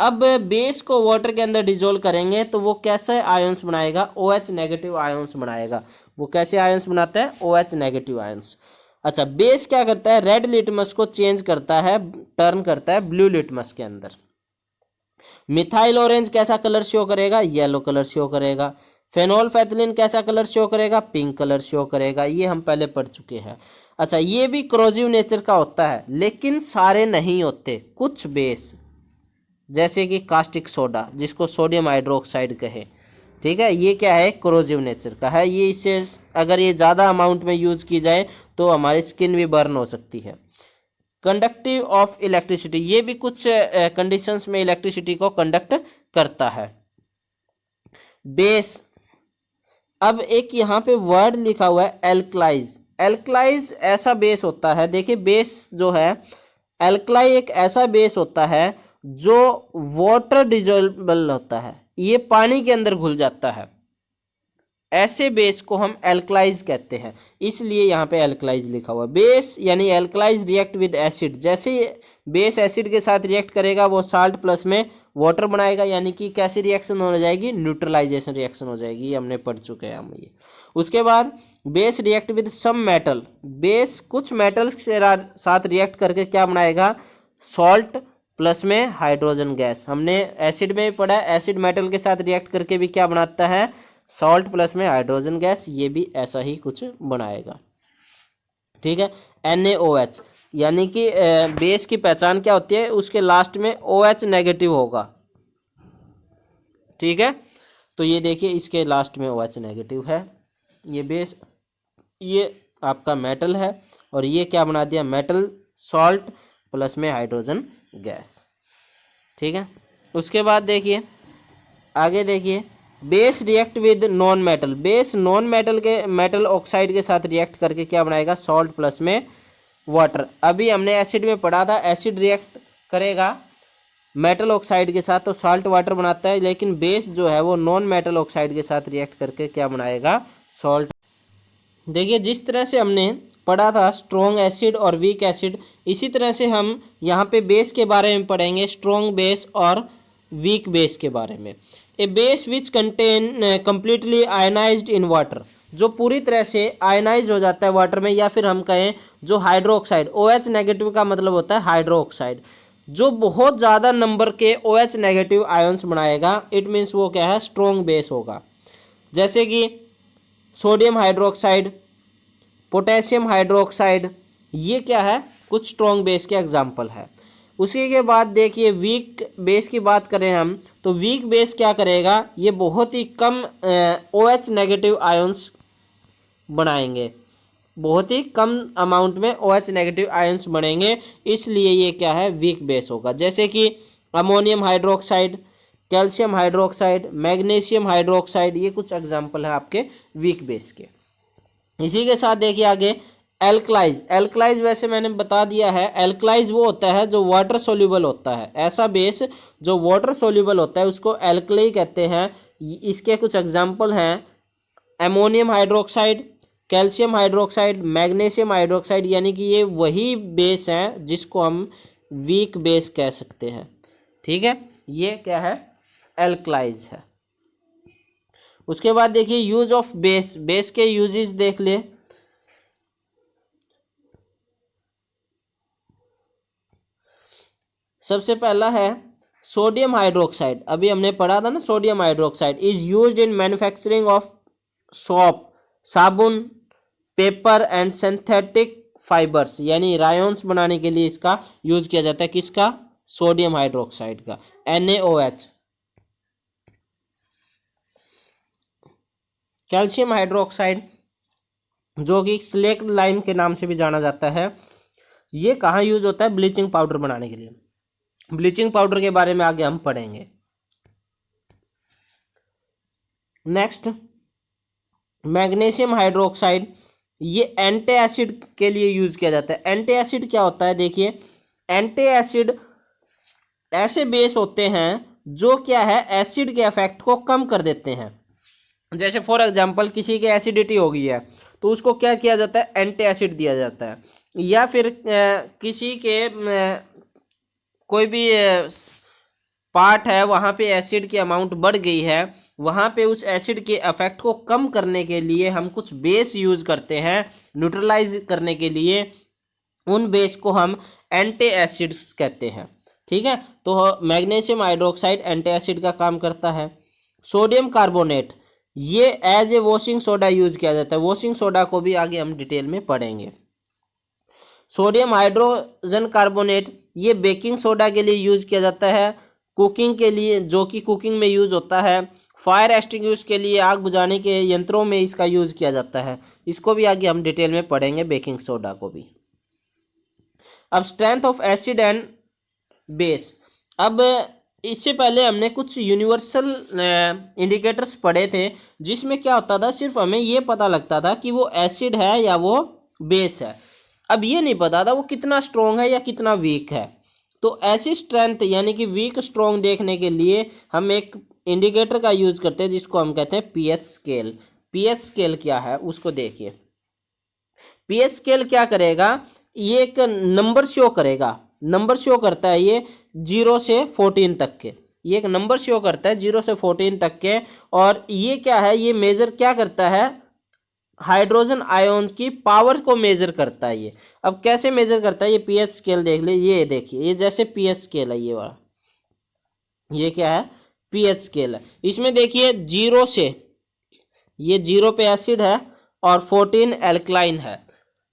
अब बेस को वाटर के अंदर डिजोल्व करेंगे तो वो कैसे आयंस बनाएगा, OH नेगेटिव आयंस बनाएगा। वो कैसे आयंस बनाता है, OH नेगेटिव आयंस। अच्छा, बेस क्या करता है, रेड लिटमस को चेंज करता है, टर्न करता है ब्लू लिटमस के अंदर। मिथाइल ऑरेंज कैसा कलर शो करेगा, येलो कलर शो करेगा। फेनोल्फेथिलीन कैसा कलर शो करेगा, पिंक कलर शो करेगा। ये हम पहले पढ़ चुके हैं। अच्छा, ये भी क्रोजिव नेचर का होता है, लेकिन सारे नहीं होते। कुछ बेस जैसे कि कास्टिक सोडा, जिसको सोडियम हाइड्रोक्साइड कहे, ठीक है, ये क्या है, क्रोजिव नेचर का है। ये इससे अगर ये ज़्यादा अमाउंट में यूज की जाए तो हमारी स्किन भी बर्न हो सकती है। कंडक्टिव ऑफ इलेक्ट्रिसिटी, ये भी कुछ कंडीशंस में इलेक्ट्रिसिटी को कंडक्ट करता है। बेस, अब एक यहाँ पे वर्ड लिखा हुआ है एल्कलाइज। एल्कलाइज ऐसा बेस होता है, देखिए बेस जो है, एल्कलाई एक ऐसा बेस होता है जो वाटर डिजोल्वेबल होता है, ये पानी के अंदर घुल जाता है। ऐसे बेस को हम एल्कलाइज कहते हैं, इसलिए यहाँ पे एल्कलाइज लिखा हुआ। बेस यानी एल्कलाइज रिएक्ट विद एसिड, जैसे बेस एसिड के साथ रिएक्ट करेगा वो साल्ट प्लस में वाटर बनाएगा, यानी कि कैसी रिएक्शन हो जाएगी, न्यूट्रलाइजेशन रिएक्शन हो जाएगी। ये हमने पढ़ चुके हैं हम ये। उसके बाद base react with some metal, base कुछ मेटल्स के साथ रिएक्ट करके क्या बनाएगा, सॉल्ट प्लस में हाइड्रोजन गैस। हमने एसिड में पढ़ा है, एसिड मेटल के साथ रिएक्ट करके भी क्या बनाता है, सॉल्ट प्लस में हाइड्रोजन गैस। ये भी ऐसा ही कुछ बनाएगा। ठीक है, NaOH, यानी कि बेस की पहचान क्या होती है, उसके लास्ट में OH नेगेटिव होगा। ठीक है, तो ये देखिए इसके लास्ट में OH नेगेटिव है। ये बेस, ये आपका मेटल है, और ये क्या बना दिया, मेटल सॉल्ट प्लस में हाइड्रोजन गैस। ठीक है, उसके बाद देखिए आगे, देखिए base react with non metal, base non metal के मेटल ऑक्साइड के साथ रिएक्ट करके क्या बनाएगा, सॉल्ट प्लस में वाटर। अभी हमने एसिड में पढ़ा था, एसिड रिएक्ट करेगा मेटल ऑक्साइड के साथ तो साल्ट वाटर बनाता है, लेकिन बेस जो है वो नॉन मेटल ऑक्साइड के साथ रिएक्ट करके क्या बनाएगा, सॉल्ट। देखिए जिस तरह से हमने पढ़ा था स्ट्रॉन्ग एसिड और वीक एसिड, इसी तरह से हम यहाँ पे बेस के बारे में पढ़ेंगे, स्ट्रॉन्ग बेस और वीक बेस के बारे में। A base which contain completely ionized in water, जो पूरी तरह से आयनाइज हो जाता है वाटर में, या फिर हम कहें जो हाइड्रोक्साइड, OH नेगेटिव का मतलब होता है हाइड्रोक्साइड, जो बहुत ज़्यादा नंबर के OH नेगेटिव आयंस बनाएगा। इट मीन्स वो क्या है, स्ट्रॉन्ग बेस होगा। जैसे कि सोडियम हाइड्रोक्साइड, पोटेशियम हाइड्रोक्साइड, ये क्या है, कुछ स्ट्रॉन्ग बेस के एग्जाम्पल है। उसी के बाद देखिए वीक बेस की बात करें हम, तो वीक बेस क्या करेगा, ये बहुत ही कम OH नेगेटिव आयंस बनाएंगे, बहुत ही कम अमाउंट में OH नेगेटिव आयंस बनेंगे, इसलिए ये क्या है, वीक बेस होगा। जैसे कि ammonium hydroxide, calcium hydroxide, magnesium hydroxide, ये कुछ एग्जाम्पल है आपके वीक बेस के। इसी के साथ देखिए आगे एल्कलाइज। एल्कलाइज वैसे मैंने बता दिया है, एल्कलाइज वो होता है जो वाटर सोल्यूबल होता है, ऐसा बेस जो वाटर सोल्यूबल होता है उसको एल्कली कहते हैं। इसके कुछ एग्जाम्पल हैं, ammonium hydroxide, calcium hydroxide, magnesium hydroxide, यानी कि ये वही बेस हैं जिसको हम वीक बेस कह सकते हैं। ठीक है, ये क्या है, एल्कलाइज है। उसके बाद देखिए यूज ऑफ बेस, बेस के यूजेस देख ले। सबसे पहला है सोडियम हाइड्रोक्साइड। अभी हमने पढ़ा था ना, sodium hydroxide is used in manufacturing of soap, साबुन, पेपर एंड सिंथेटिक फाइबर्स, यानी रायोन्स बनाने के लिए इसका यूज किया जाता है। किसका? सोडियम हाइड्रोक्साइड का, NaOH। कैल्शियम हाइड्रोक्साइड जो कि स्लेक्ट लाइम के नाम से भी जाना जाता है, ये कहाँ यूज होता है? ब्लीचिंग पाउडर बनाने के लिए। ब्लीचिंग पाउडर के बारे में आगे हम पढ़ेंगे। नेक्स्ट, मैग्नीशियम हाइड्रोक्साइड, ये एंटी एसिड के लिए यूज किया जाता है। एंटी एसिड क्या होता है? देखिए, एंटी एसिड ऐसे बेस होते हैं जो क्या है, एसिड के इफेक्ट को कम कर देते हैं। जैसे फॉर एग्जांपल किसी की एसिडिटी हो गई है तो उसको क्या किया जाता है? एंटी एसिड दिया जाता है। या फिर किसी के कोई भी पार्ट है, वहाँ पे एसिड की अमाउंट बढ़ गई है, वहाँ पे उस एसिड के इफेक्ट को कम करने के लिए हम कुछ बेस यूज करते हैं, न्यूट्रलाइज करने के लिए। उन बेस को हम एंटी एसिड्स कहते हैं। ठीक है, तो मैग्नीशियम हाइड्रोक्साइड एंटी एसिड का काम करता है। सोडियम कार्बोनेट, ये as a washing soda use किया जाता है। वॉशिंग सोडा को भी आगे हम डिटेल में पढ़ेंगे। सोडियम हाइड्रोजन कार्बोनेट, ये बेकिंग सोडा के लिए यूज किया जाता है। कुकिंग के लिए, जो कि कुकिंग में यूज होता है। फायर एक्सटिंग्विश के लिए, आग बुझाने के यंत्रों में इसका यूज किया जाता है। इसको भी आगे हम डिटेल में पढ़ेंगे, बेकिंग सोडा को भी। अब strength of acid and base. अब इससे पहले हमने कुछ यूनिवर्सल इंडिकेटर्स पढ़े थे, जिसमें क्या होता था, सिर्फ हमें ये पता लगता था कि वो एसिड है या वो बेस है। अब ये नहीं पता था वो कितना स्ट्रॉन्ग है या कितना वीक है। तो ऐसी स्ट्रेंथ यानी कि वीक स्ट्रॉन्ग देखने के लिए हम एक इंडिकेटर का यूज करते हैं, जिसको हम कहते हैं पीएच स्केल। पीएच स्केल क्या है उसको देखिए। पीएच स्केल क्या करेगा? ये एक नंबर शो करेगा। नंबर शो करता है ये 0 से 14 तक के। ये एक नंबर शो करता है 0 से 14 तक के। और ये क्या है? ये मेजर क्या करता है? हाइड्रोजन आयन की पावर को मेजर करता है ये। अब कैसे मेजर करता है? ये पीएच स्केल देख ले, ये देखिए, ये जैसे पीएच स्केल है ये वाला, ये क्या है? पीएच स्केल है। इसमें देखिए 0 से, ये 0 पे एसिड है और 14 एल्कलाइन है।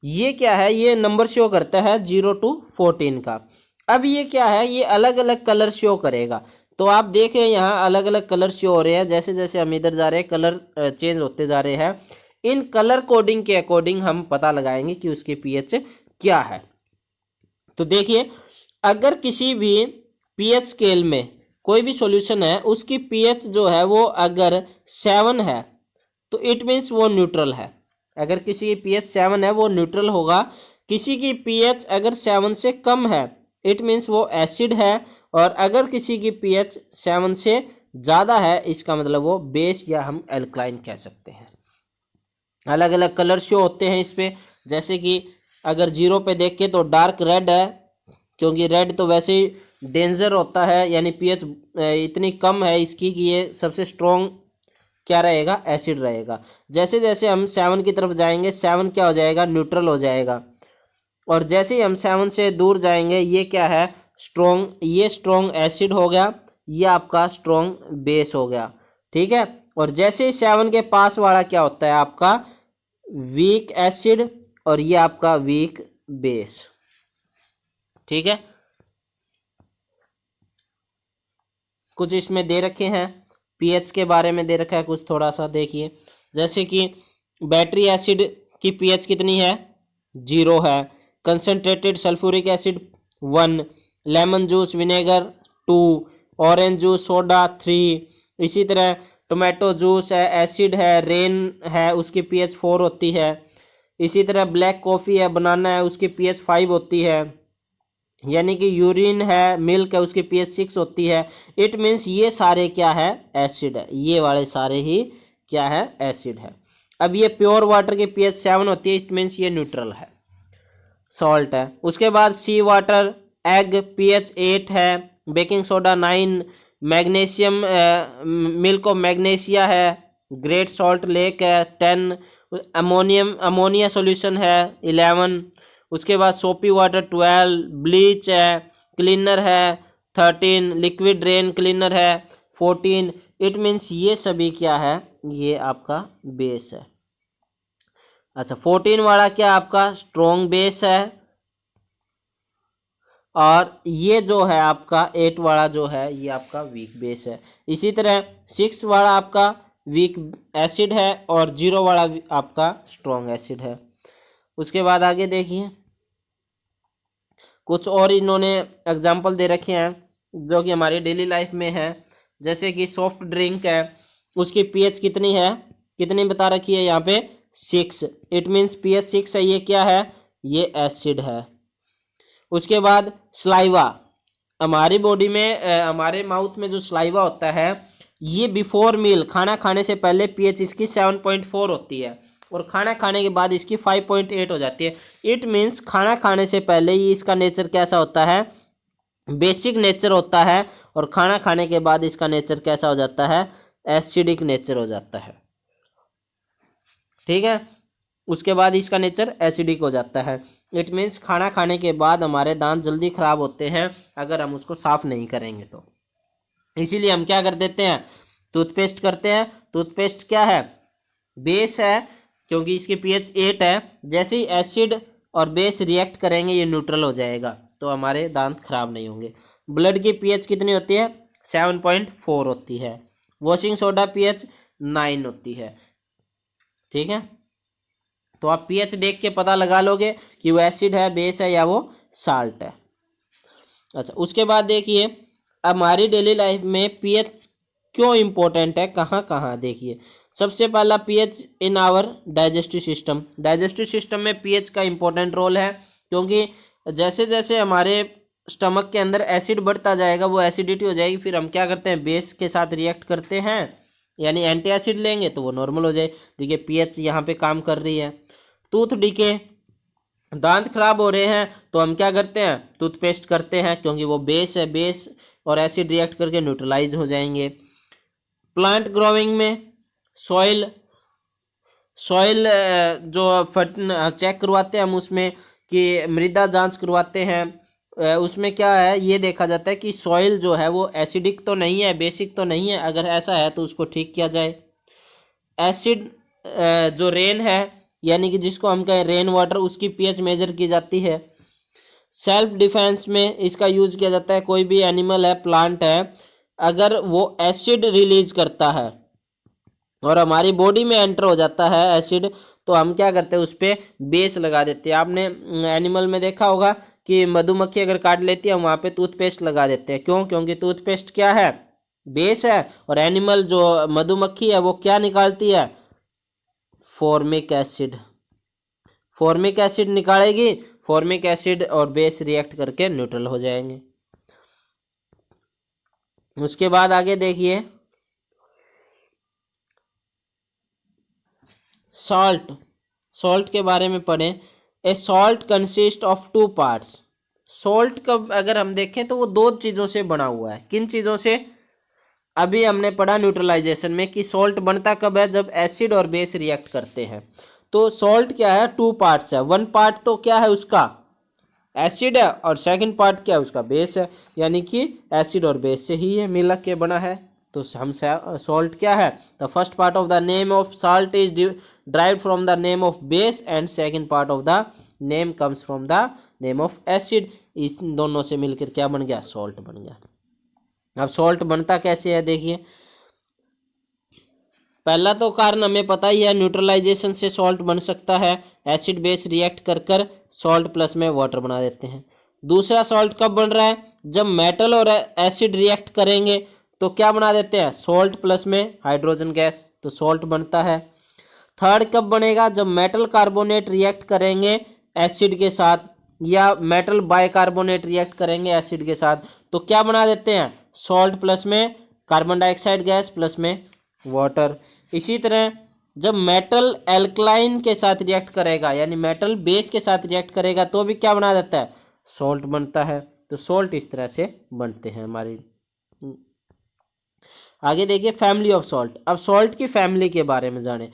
ये क्या है? ये नंबर शो करता है 0 to 14 का। अब ये क्या है? ये अलग अलग कलर शो करेगा। तो आप देखें यहाँ अलग अलग कलर शो हो रहे हैं। जैसे जैसे हम इधर जा रहे हैं कलर चेंज होते जा रहे हैं। इन कलर कोडिंग के अकॉर्डिंग हम पता लगाएंगे कि उसके पीएच क्या है। तो देखिए, अगर किसी भी पीएच स्केल में कोई भी सॉल्यूशन है, उसकी पीएच जो है वो अगर 7 है तो इट मीन्स वो न्यूट्रल है। अगर किसी की पीएच 7 है वो न्यूट्रल होगा। किसी की पीएच अगर 7 से कम है इट मीन्स वो एसिड है। और अगर किसी की पीएच 7 से ज़्यादा है इसका मतलब वो बेस या हम एल्कलाइन कह सकते हैं। अलग अलग कलर शो होते हैं इस पे। जैसे कि अगर 0 पे देख के तो डार्क रेड है, क्योंकि रेड तो वैसे ही डेंजर होता है, यानी पीएच इतनी कम है इसकी कि ये सबसे स्ट्रॉन्ग क्या रहेगा? एसिड रहेगा। जैसे जैसे हम 7 की तरफ जाएंगे 7 क्या हो जाएगा? न्यूट्रल हो जाएगा। और जैसे ही हम 7 से दूर जाएंगे ये क्या है? स्ट्रॉन्ग, ये स्ट्रॉन्ग एसिड हो गया, ये आपका स्ट्रॉन्ग बेस हो गया। ठीक है, और जैसे ही 7 के पास वाला क्या होता है? आपका वीक एसिड, और ये आपका वीक बेस। ठीक है, कुछ इसमें दे रखे हैं, पीएच के बारे में दे रखा है कुछ, थोड़ा सा देखिए। जैसे कि बैटरी एसिड की पीएच कितनी है? 0 है। Concentrated sulphuric acid 1, lemon juice vinegar 2, orange juice soda 3। इसी तरह टोमेटो जूस है, एसिड है, रेन है, उसकी पीएच 4 होती है। इसी तरह ब्लैक कॉफ़ी है, बनाना है, उसकी पीएच 5 होती है। यानी कि यूरिन है, मिल्क है, उसकी पीएच 6 होती है। इट मीन्स ये सारे क्या है? एसिड है। ये वाले सारे ही क्या है? एसिड है। अब ये प्योर वाटर की पीएच 7 होती है, इट मीन्स ये न्यूट्रल है, सॉल्ट है। उसके बाद सी वाटर, एग पीएच 8 है, baking soda 9, magnesium milk of magnesia है, ग्रेट सॉल्ट लेक है 10, अमोनिया सॉल्यूशन है 11। उसके बाद सोपी वाटर 12, ब्लीच है, क्लीनर है, 13 लिक्विड ड्रेन क्लीनर है, 14 इट मीन्स ये सभी क्या है, ये आपका बेस है। अच्छा 14 वाला क्या आपका स्ट्रॉन्ग बेस है, और ये जो है आपका 8 वाला जो है ये आपका वीक बेस है। इसी तरह 6 वाला आपका वीक एसिड है और 0 वाला आपका स्ट्रॉन्ग एसिड है। उसके बाद आगे देखिए कुछ और इन्होंने एग्जाम्पल दे रखे हैं जो कि हमारी डेली लाइफ में है। जैसे कि सॉफ्ट ड्रिंक है, उसकी पीएच कितनी है, कितनी बता रखी है यहाँ पे 6, इट मीन्स पीएच 6 है, ये क्या है, ये एसिड है। उसके बाद स्लाइवा, हमारी बॉडी में हमारे माउथ में जो स्लाइवा होता है ये बिफोर मील, खाना खाने से पहले पीएच इसकी 7.4 होती है और खाना खाने के बाद इसकी 5.8 हो जाती है। इट मीन्स खाना खाने से पहले ही इसका नेचर कैसा होता है, बेसिक नेचर होता है, और खाना खाने के बाद इसका नेचर कैसा हो जाता है, एसिडिक नेचर हो जाता है। ठीक है, उसके बाद इसका नेचर एसिडिक हो जाता है। इट मीन्स खाना खाने के बाद हमारे दांत जल्दी खराब होते हैं अगर हम उसको साफ नहीं करेंगे तो। इसीलिए हम क्या कर देते हैं, टूथपेस्ट करते हैं। टूथपेस्ट क्या है, बेस है, क्योंकि इसकी पीएच 8 है। जैसे ही एसिड और बेस रिएक्ट करेंगे ये न्यूट्रल हो जाएगा तो हमारे दांत खराब नहीं होंगे। ब्लड की पीएच कितनी होती है, 7.4 होती है। वॉशिंग सोडा पीएच 9 होती है। ठीक है, तो आप पीएच देख के पता लगा लोगे कि वो एसिड है, बेस है, या वो साल्ट है। अच्छा उसके बाद देखिए हमारी डेली लाइफ में पीएच क्यों इम्पोर्टेंट है, कहाँ कहाँ देखिए। सबसे पहला pH in our digestive system. Digestive system में पीएच का इम्पोर्टेंट रोल है, क्योंकि जैसे जैसे हमारे स्टमक के अंदर एसिड बढ़ता जाएगा वो एसिडिटी हो जाएगी, फिर हम क्या करते हैं, बेस के साथ रिएक्ट करते हैं, यानी एंटी एसिड लेंगे तो वो नॉर्मल हो जाए। देखिए पीएच यहाँ पे काम कर रही है। टूथ डिके, दांत खराब हो रहे हैं तो हम क्या करते हैं, टूथपेस्ट करते हैं, क्योंकि वो बेस है, बेस और एसिड रिएक्ट करके न्यूट्रलाइज हो जाएंगे। प्लांट ग्रोइंग में सॉइल, सॉइल जो चेक करवाते हैं हम उसमें, कि मृदा जांच करवाते हैं, उसमें क्या है ये देखा जाता है कि सॉइल जो है वो एसिडिक तो नहीं है, बेसिक तो नहीं है, अगर ऐसा है तो उसको ठीक किया जाए। एसिड जो रेन है, यानी कि जिसको हम कहें रेन वाटर, उसकी पीएच मेजर की जाती है। सेल्फ डिफेंस में इसका यूज किया जाता है। कोई भी एनिमल है, प्लांट है, अगर वो एसिड रिलीज करता है और हमारी बॉडी में एंटर हो जाता है एसिड, तो हम क्या करते हैं, उस पर बेस लगा देते हैं। आपने एनिमल में देखा होगा कि मधुमक्खी अगर काट लेती है वहाँ पे टूथपेस्ट लगा देते हैं। क्यों, क्योंकि टूथपेस्ट क्या है, बेस है, और एनिमल जो मधुमक्खी है वो क्या निकालती है, फॉर्मिक एसिड। फॉर्मिक एसिड निकालेगी, फॉर्मिक एसिड और बेस रिएक्ट करके न्यूट्रल हो जाएंगे। उसके बाद आगे देखिए सॉल्ट, सॉल्ट के बारे में पढ़ें। ए salt consist of 2 parts. Salt का अगर हम देखें तो वो 2 चीज़ों से बना हुआ है। किन चीज़ों से, अभी हमने पढ़ा न्यूट्रलाइजेशन में कि सॉल्ट बनता कब है, जब एसिड और बेस रिएक्ट करते हैं। तो सॉल्ट क्या है, 2 पार्ट्स है। 1 पार्ट तो क्या है उसका, एसिड है, और सेकंड पार्ट क्या है उसका, बेस है, यानी कि एसिड और बेस से ही ये मिला के बना है। तो हम सॉल्ट क्या है, the first part of the name of salt is derived from the name of base and second part of the name comes from the name of acid। इस दोनों से मिलकर क्या बन गया, सॉल्ट बन गया। अब सॉल्ट बनता कैसे है देखिए। पहला तो कारण हमें पता ही है, न्यूट्रलाइजेशन से सॉल्ट बन सकता है। एसिड बेस रिएक्ट कर कर सॉल्ट प्लस में वाटर बना देते हैं। दूसरा सॉल्ट कब बन रहा है, जब मेटल और एसिड रिएक्ट करेंगे तो क्या बना देते हैं, सॉल्ट प्लस में हाइड्रोजन गैस, तो सॉल्ट बनता है। थर्ड कब बनेगा, जब मेटल कार्बोनेट रिएक्ट करेंगे एसिड के साथ, या मेटल बाइकार्बोनेट रिएक्ट करेंगे एसिड के साथ, तो क्या बना देते हैं, सॉल्ट प्लस में कार्बन डाइऑक्साइड गैस प्लस में वाटर। इसी तरह जब मेटल एल्कलाइन के साथ रिएक्ट करेगा, यानी मेटल बेस के साथ रिएक्ट करेगा, तो भी क्या बना देता है, सॉल्ट बनता है। तो सॉल्ट इस तरह से बनते हैं हमारी। आगे देखिए फैमिली ऑफ सॉल्ट। अब सॉल्ट की फैमिली के बारे में जाने,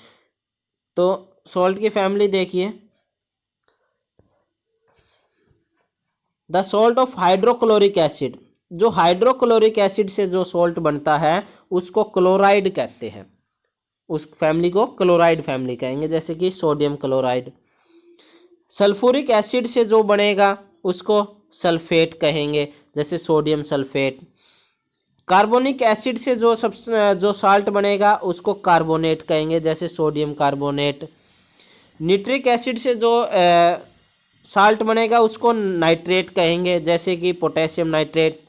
तो सॉल्ट की फैमिली देखिए, the salt of hydrochloric acid, जो हाइड्रोक्लोरिक एसिड से जो सॉल्ट बनता है उसको क्लोराइड कहते हैं, उस फैमिली को क्लोराइड फैमिली कहेंगे, जैसे कि सोडियम क्लोराइड। सल्फ्यूरिक एसिड से जो बनेगा उसको सल्फेट कहेंगे, जैसे सोडियम सल्फेट। कार्बोनिक एसिड से जो साल्ट बनेगा उसको कार्बोनेट कहेंगे, जैसे सोडियम कार्बोनेट। निट्रिक एसिड से जो साल्ट बनेगा उसको नाइट्रेट कहेंगे, जैसे कि पोटेशियम नाइट्रेट।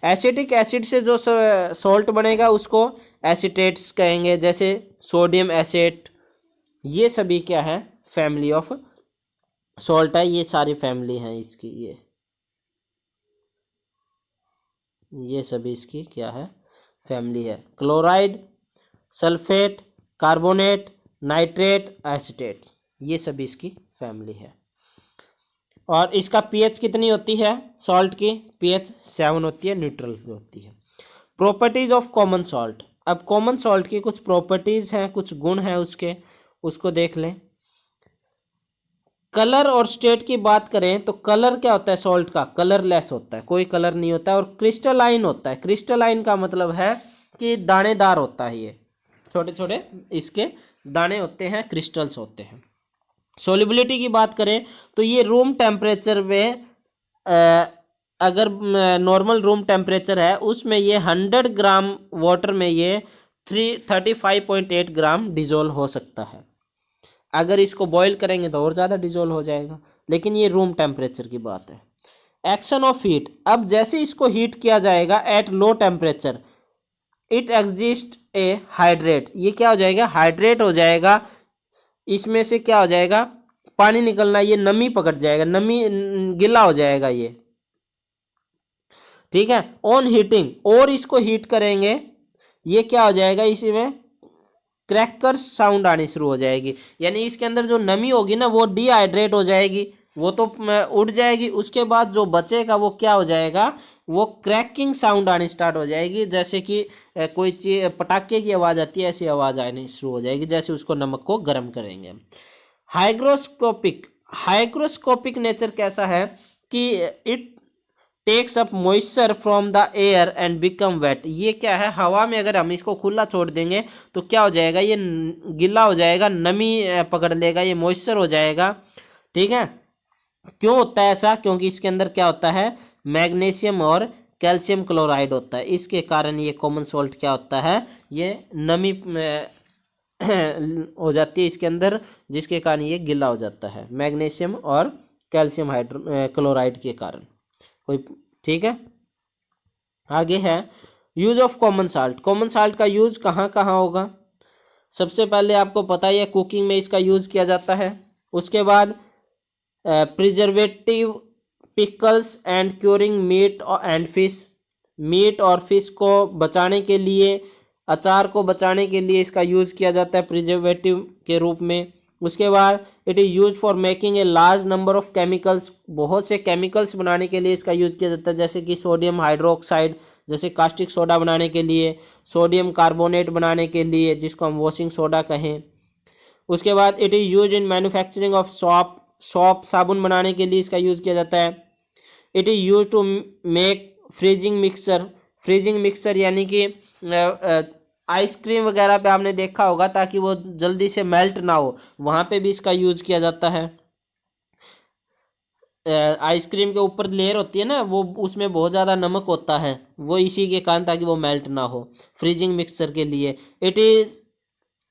एसिटिक एसिड से जो सॉल्ट बनेगा उसको एसिटेट्स कहेंगे, जैसे सोडियम एसेट। ये सभी क्या है, फैमिली ऑफ सॉल्ट है, ये सारी फैमिली हैं इसकी, ये सभी इसकी क्या है, फैमिली है। Chloride, sulphate, carbonate, nitrate, acetate, ये सभी इसकी फैमिली है। और इसका पीएच कितनी होती है सॉल्ट की, पीएच 7 होती है, न्यूट्रल जो होती है। प्रॉपर्टीज ऑफ कॉमन सॉल्ट, अब कॉमन सॉल्ट की कुछ प्रॉपर्टीज हैं, कुछ गुण हैं उसके, उसको देख लें। कलर और स्टेट की बात करें तो कलर क्या होता है सॉल्ट का, कलरलेस होता है, कोई कलर नहीं होता है। और क्रिस्टलाइन होता है, क्रिस्टलाइन का मतलब है कि दानेदार होता है, ये छोटे छोटे इसके दाने होते हैं, क्रिस्टल्स होते हैं। सोलिबिलिटी की बात करें तो ये रूम टेम्परेचर में अगर नॉर्मल रूम टेम्परेचर है उसमें ये 100 ग्राम वाटर में ये 35.8 ग्राम डिजोल्व हो सकता है। अगर इसको बॉईल करेंगे तो और ज़्यादा डिजोल्व हो जाएगा, लेकिन ये रूम टेम्परेचर की बात है। एक्शन ऑफ हीट, अब जैसे इसको हीट किया जाएगा at low temperature it exist A hydrate, ये क्या हो जाएगा, हाइड्रेट हो जाएगा। इसमें से क्या हो जाएगा, पानी निकलना, ये नमी पकड़ जाएगा, नमी गिला हो जाएगा ये, ठीक है। ऑन हीटिंग, और इसको हीट करेंगे ये क्या हो जाएगा, इसमें क्रैकर साउंड आनी शुरू हो जाएगी, यानी इसके अंदर जो नमी होगी ना वो डिहाइड्रेट हो जाएगी, वो तो उड़ जाएगी। उसके बाद जो बचेगा वो क्या हो जाएगा, वो क्रैकिंग साउंड आनी स्टार्ट हो जाएगी, जैसे कि कोई चीज पटाखे की आवाज़ आती है, ऐसी आवाज़ आनी शुरू हो जाएगी, जैसे उसको नमक को गर्म करेंगे। हाइग्रोस्कोपिक, हाइग्रोस्कोपिक नेचर कैसा है कि it takes up moisture from the air and become wet, ये क्या है, हवा में अगर हम इसको खुला छोड़ देंगे तो क्या हो जाएगा, ये गीला हो जाएगा, नमी पकड़ लेगा, ये मॉइस्चर हो जाएगा, ठीक है। क्यों होता है ऐसा, क्योंकि इसके अंदर क्या होता है, मैग्नीशियम और कैल्शियम क्लोराइड होता है, इसके कारण ये कॉमन सॉल्ट क्या होता है, ये नमी हो जाती है इसके अंदर, जिसके कारण ये गीला हो जाता है, मैग्नीशियम और कैल्शियम क्लोराइड के कारण कोई, ठीक है। आगे है use of common salt, common salt का यूज कहाँ कहाँ होगा, सबसे पहले आपको पता ही है कुकिंग में इसका यूज किया जाता है। उसके बाद preservative, pickles and curing meat and fish, meat और फिश को बचाने के लिए, अचार को बचाने के लिए इसका यूज किया जाता है प्रिजर्वेटिव के रूप में। उसके बाद it is use for making a large number of chemicals, बहुत से केमिकल्स बनाने के लिए इसका यूज किया जाता है, जैसे कि सोडियम हाइड्रोक्साइड, जैसे कास्टिक सोडा बनाने के लिए, सोडियम कार्बोनेट बनाने के लिए जिसको हम वॉशिंग सोडा कहें। उसके बाद it is use in manufacturing of soap साबुन बनाने के लिए इसका यूज़ किया जाता है। It is use to make freezing mixer, freezing mixer यानी कि आइसक्रीम वगैरह पे आपने देखा होगा, ताकि वो जल्दी से मेल्ट ना हो, वहाँ पे भी इसका यूज किया जाता है। आइसक्रीम के ऊपर लेयर होती है ना, वो उसमें बहुत ज़्यादा नमक होता है, वो इसी के कारण, ताकि वो मेल्ट ना हो, फ्रीजिंग मिक्सर के लिए। It is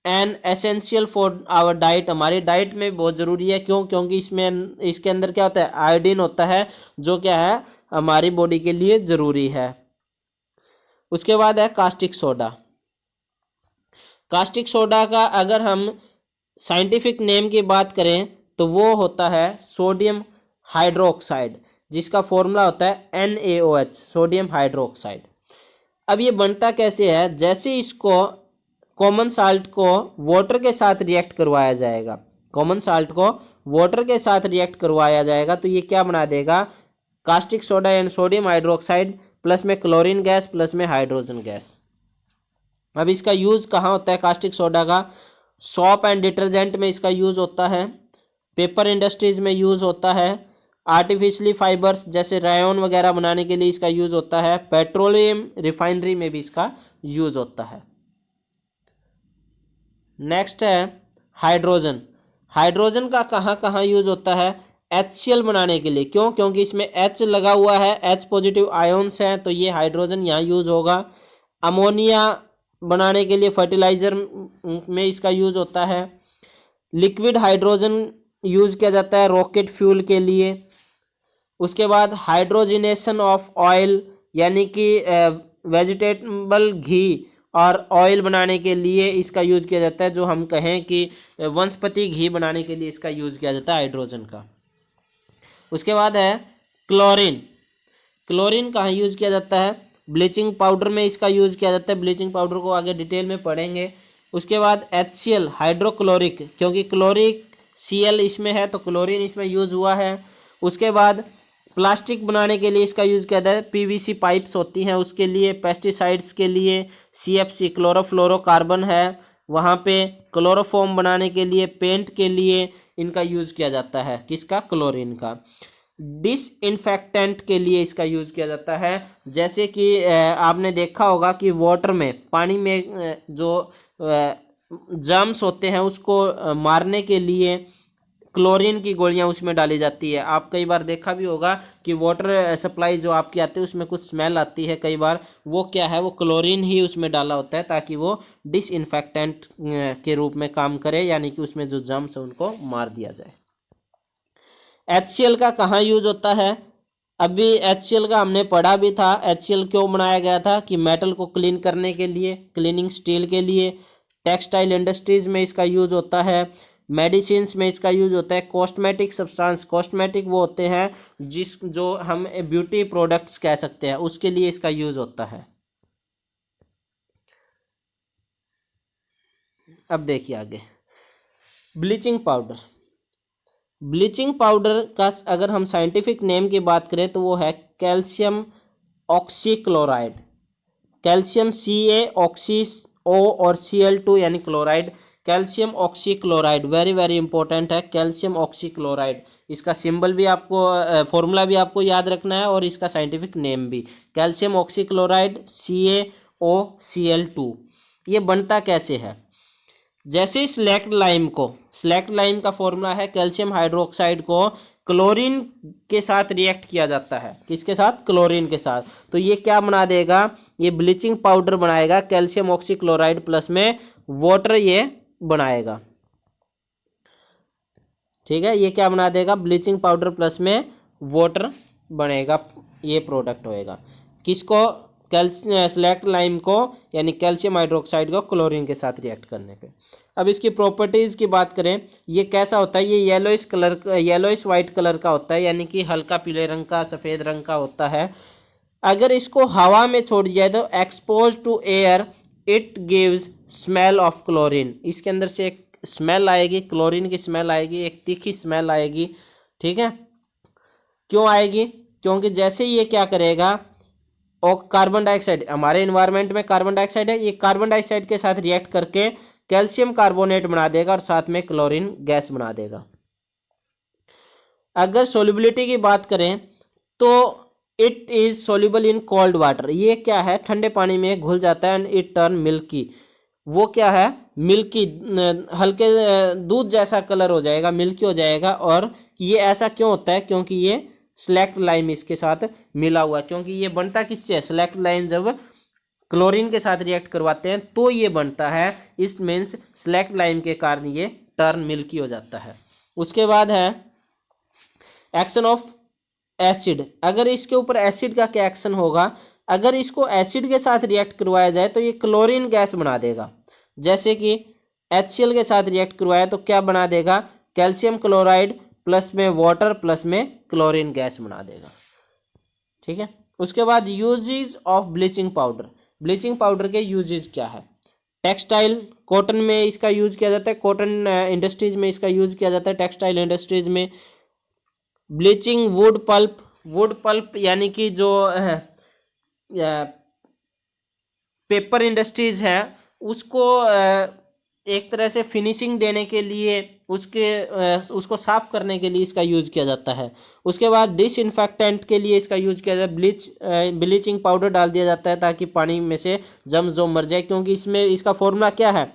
an essential for our diet, हमारी डाइट में बहुत ज़रूरी है, क्यों, क्योंकि इसमें इसके अंदर क्या होता है, आयोडीन होता है, जो क्या है हमारी बॉडी के लिए ज़रूरी है। उसके बाद है कास्टिक सोडा, कास्टिक सोडा का अगर हम साइंटिफिक नेम की बात करें तो वो होता है सोडियम हाइड्रोक्साइड, जिसका फॉर्मूला होता है NaOH, सोडियम हाइड्रोक्साइड। अब ये बनता कैसे है, जैसे इसको कॉमन साल्ट को वाटर के साथ रिएक्ट करवाया जाएगा, कॉमन साल्ट को वाटर के साथ रिएक्ट करवाया जाएगा तो ये क्या बना देगा, caustic soda and sodium hydroxide, plus में क्लोरीन गैस, प्लस में हाइड्रोजन गैस। अब इसका यूज़ कहाँ होता है कास्टिक सोडा का, सॉप एंड डिटर्जेंट में इसका यूज़ होता है, पेपर इंडस्ट्रीज़ में यूज़ होता है, आर्टिफिशियली फाइबर्स जैसे रायोन वगैरह बनाने के लिए इसका यूज़ होता है। पेट्रोलियम रिफाइनरी में भी इसका यूज़ होता है। नेक्स्ट है हाइड्रोजन। हाइड्रोजन का कहाँ कहाँ यूज़ होता है? HCl बनाने के लिए। क्यों? क्योंकि इसमें H लगा हुआ है, H पॉजिटिव आयोन्स हैं, तो ये हाइड्रोजन यहाँ यूज़ होगा। अमोनिया बनाने के लिए फर्टिलाइज़र में इसका यूज़ होता है। लिक्विड हाइड्रोजन यूज़ किया जाता है रॉकेट फ्यूल के लिए। उसके बाद हाइड्रोजिनेशन ऑफ ऑयल, यानी कि वेजिटेबल घी और ऑयल बनाने के लिए इसका यूज़ किया जाता है। जो हम कहें कि वनस्पति घी बनाने के लिए इसका यूज़ किया जाता है हाइड्रोजन का। उसके बाद है क्लोरीन। क्लोरीन कहाँ यूज़ किया जाता है? ब्लीचिंग पाउडर में इसका यूज़ किया जाता है। ब्लीचिंग पाउडर को आगे डिटेल में पढ़ेंगे। उसके बाद HCl हाइड्रोक्लोरिक, क्योंकि क्लोरिक Cl इसमें है तो क्लोरीन इसमें यूज़ हुआ है। उसके बाद प्लास्टिक बनाने के लिए इसका यूज़ किया जाता है। PVC पाइप्स होती हैं उसके लिए। पेस्टिसाइड्स के लिए CFC क्लोरोफ्लोरोकार्बन है, वहाँ पे क्लोरोफॉर्म बनाने के लिए, पेंट के लिए इनका यूज़ किया जाता है। किसका? क्लोरीन का। डिसइंफेक्टेंट के लिए इसका यूज़ किया जाता है। जैसे कि आपने देखा होगा कि वाटर में, पानी में जो जर्म्स होते हैं उसको मारने के लिए क्लोरीन की गोलियां उसमें डाली जाती है। आप कई बार देखा भी होगा कि वाटर सप्लाई जो आपकी आती है उसमें कुछ स्मेल आती है कई बार, वो क्या है? वो क्लोरीन ही उसमें डाला होता है ताकि वो डिसइंफेक्टेंट के रूप में काम करे, यानी कि उसमें जो जर्म्स है उनको मार दिया जाए। HCl का कहाँ यूज होता है? अभी HCl का हमने पढ़ा भी था। HCl क्यों बनाया गया था? कि मेटल को क्लीन करने के लिए, क्लीनिंग स्टील के लिए। टेक्सटाइल इंडस्ट्रीज में इसका यूज होता है। मेडिसिन्स में इसका यूज होता है। कॉस्मेटिक सब्सटेंस, कॉस्मेटिक वो होते हैं जो हम ब्यूटी प्रोडक्ट्स कह सकते हैं, उसके लिए इसका यूज होता है। अब देखिए आगे ब्लीचिंग पाउडर। ब्लीचिंग पाउडर का अगर हम साइंटिफिक नेम की बात करें तो वो है calcium oxychloride. Calcium Ca oxy O और Cl2 यानी chloride, calcium oxychloride. Very very important है कैल्शियम ऑक्सीक्लोराइड। इसका सिंबल भी आपको, फॉर्मूला भी आपको याद रखना है और इसका साइंटिफिक नेम भी। Calcium oxychloride CaOCl2। ये बनता कैसे है? जैसे स्लैक्ट लाइम का फॉर्मूला है कैल्शियम हाइड्रोक्साइड को क्लोरीन के साथ रिएक्ट किया जाता है। किसके साथ? क्लोरीन के साथ। तो ये क्या बना देगा? ये ब्लीचिंग पाउडर बनाएगा। कैल्शियम ऑक्सीक्लोराइड प्लस में वाटर ये बनाएगा। ठीक है, ये क्या बना देगा? ब्लीचिंग पाउडर प्लस में वाटर बनेगा, ये प्रोडक्ट होएगा। किसको? स्लैक्ट लाइम को, यानी कैल्शियम हाइड्रोक्साइड को क्लोरीन के साथ रिएक्ट करने पे। अब इसकी प्रॉपर्टीज़ की बात करें, ये कैसा होता है? ये येलोइश वाइट कलर का होता है, यानी कि हल्का पीले रंग का, सफ़ेद रंग का होता है। अगर इसको हवा में छोड़ दिया जाए तो expose to air it gives smell of chlorine. इसके अंदर से एक स्मेल आएगी, क्लोरीन की स्मेल आएगी, एक तीखी स्मेल आएगी। ठीक है, क्यों आएगी? क्योंकि जैसे ये क्या करेगा, और कार्बन डाइऑक्साइड, हमारे इन्वायरमेंट में कार्बन डाइऑक्साइड है, ये कार्बन डाइऑक्साइड के साथ रिएक्ट करके कैल्शियम कार्बोनेट बना देगा और साथ में क्लोरीन गैस बना देगा। अगर सोल्युबिलिटी की बात करें तो it is soluble in cold water. ये क्या है? ठंडे पानी में घुल जाता है। And it turn milky. वो क्या है? मिल्की, हल्के दूध जैसा कलर हो जाएगा, मिल्की हो जाएगा। और ये ऐसा क्यों होता है? क्योंकि ये स्लैक्ट लाइम इसके साथ मिला हुआ है। क्योंकि ये बनता किससे है? स्लैक्ट लाइम जब क्लोरीन के साथ रिएक्ट करवाते हैं तो ये बनता है। इस मीन्स स्लैक्ट लाइम के कारण ये टर्न मिल्की हो जाता है। उसके बाद है एक्शन ऑफ एसिड। अगर इसके ऊपर एसिड का क्या एक्शन होगा? अगर इसको एसिड के साथ रिएक्ट करवाया जाए तो ये क्लोरीन गैस बना देगा। जैसे कि HCl के साथ रिएक्ट करवाया तो क्या बना देगा? कैल्शियम क्लोराइड प्लस में वाटर प्लस में क्लोरीन गैस बना देगा। ठीक है, उसके बाद uses of bleaching powder. Bleaching powder के यूजेस क्या है? टेक्सटाइल, कॉटन में इसका यूज किया जाता है, कॉटन इंडस्ट्रीज में इसका यूज किया जाता है, टेक्सटाइल इंडस्ट्रीज में। Bleaching wood pulp. Wood pulp यानी कि जो पेपर इंडस्ट्रीज है उसको एक तरह से फिनिशिंग देने के लिए उसको साफ करने के लिए इसका यूज़ किया जाता है। उसके बाद डिसइंफेक्टेंट के लिए इसका यूज़ किया जाता है। ब्लीचिंग पाउडर डाल दिया जाता है ताकि पानी में से जम्स जो मर जाए, क्योंकि इसमें इसका फॉर्मूला क्या है,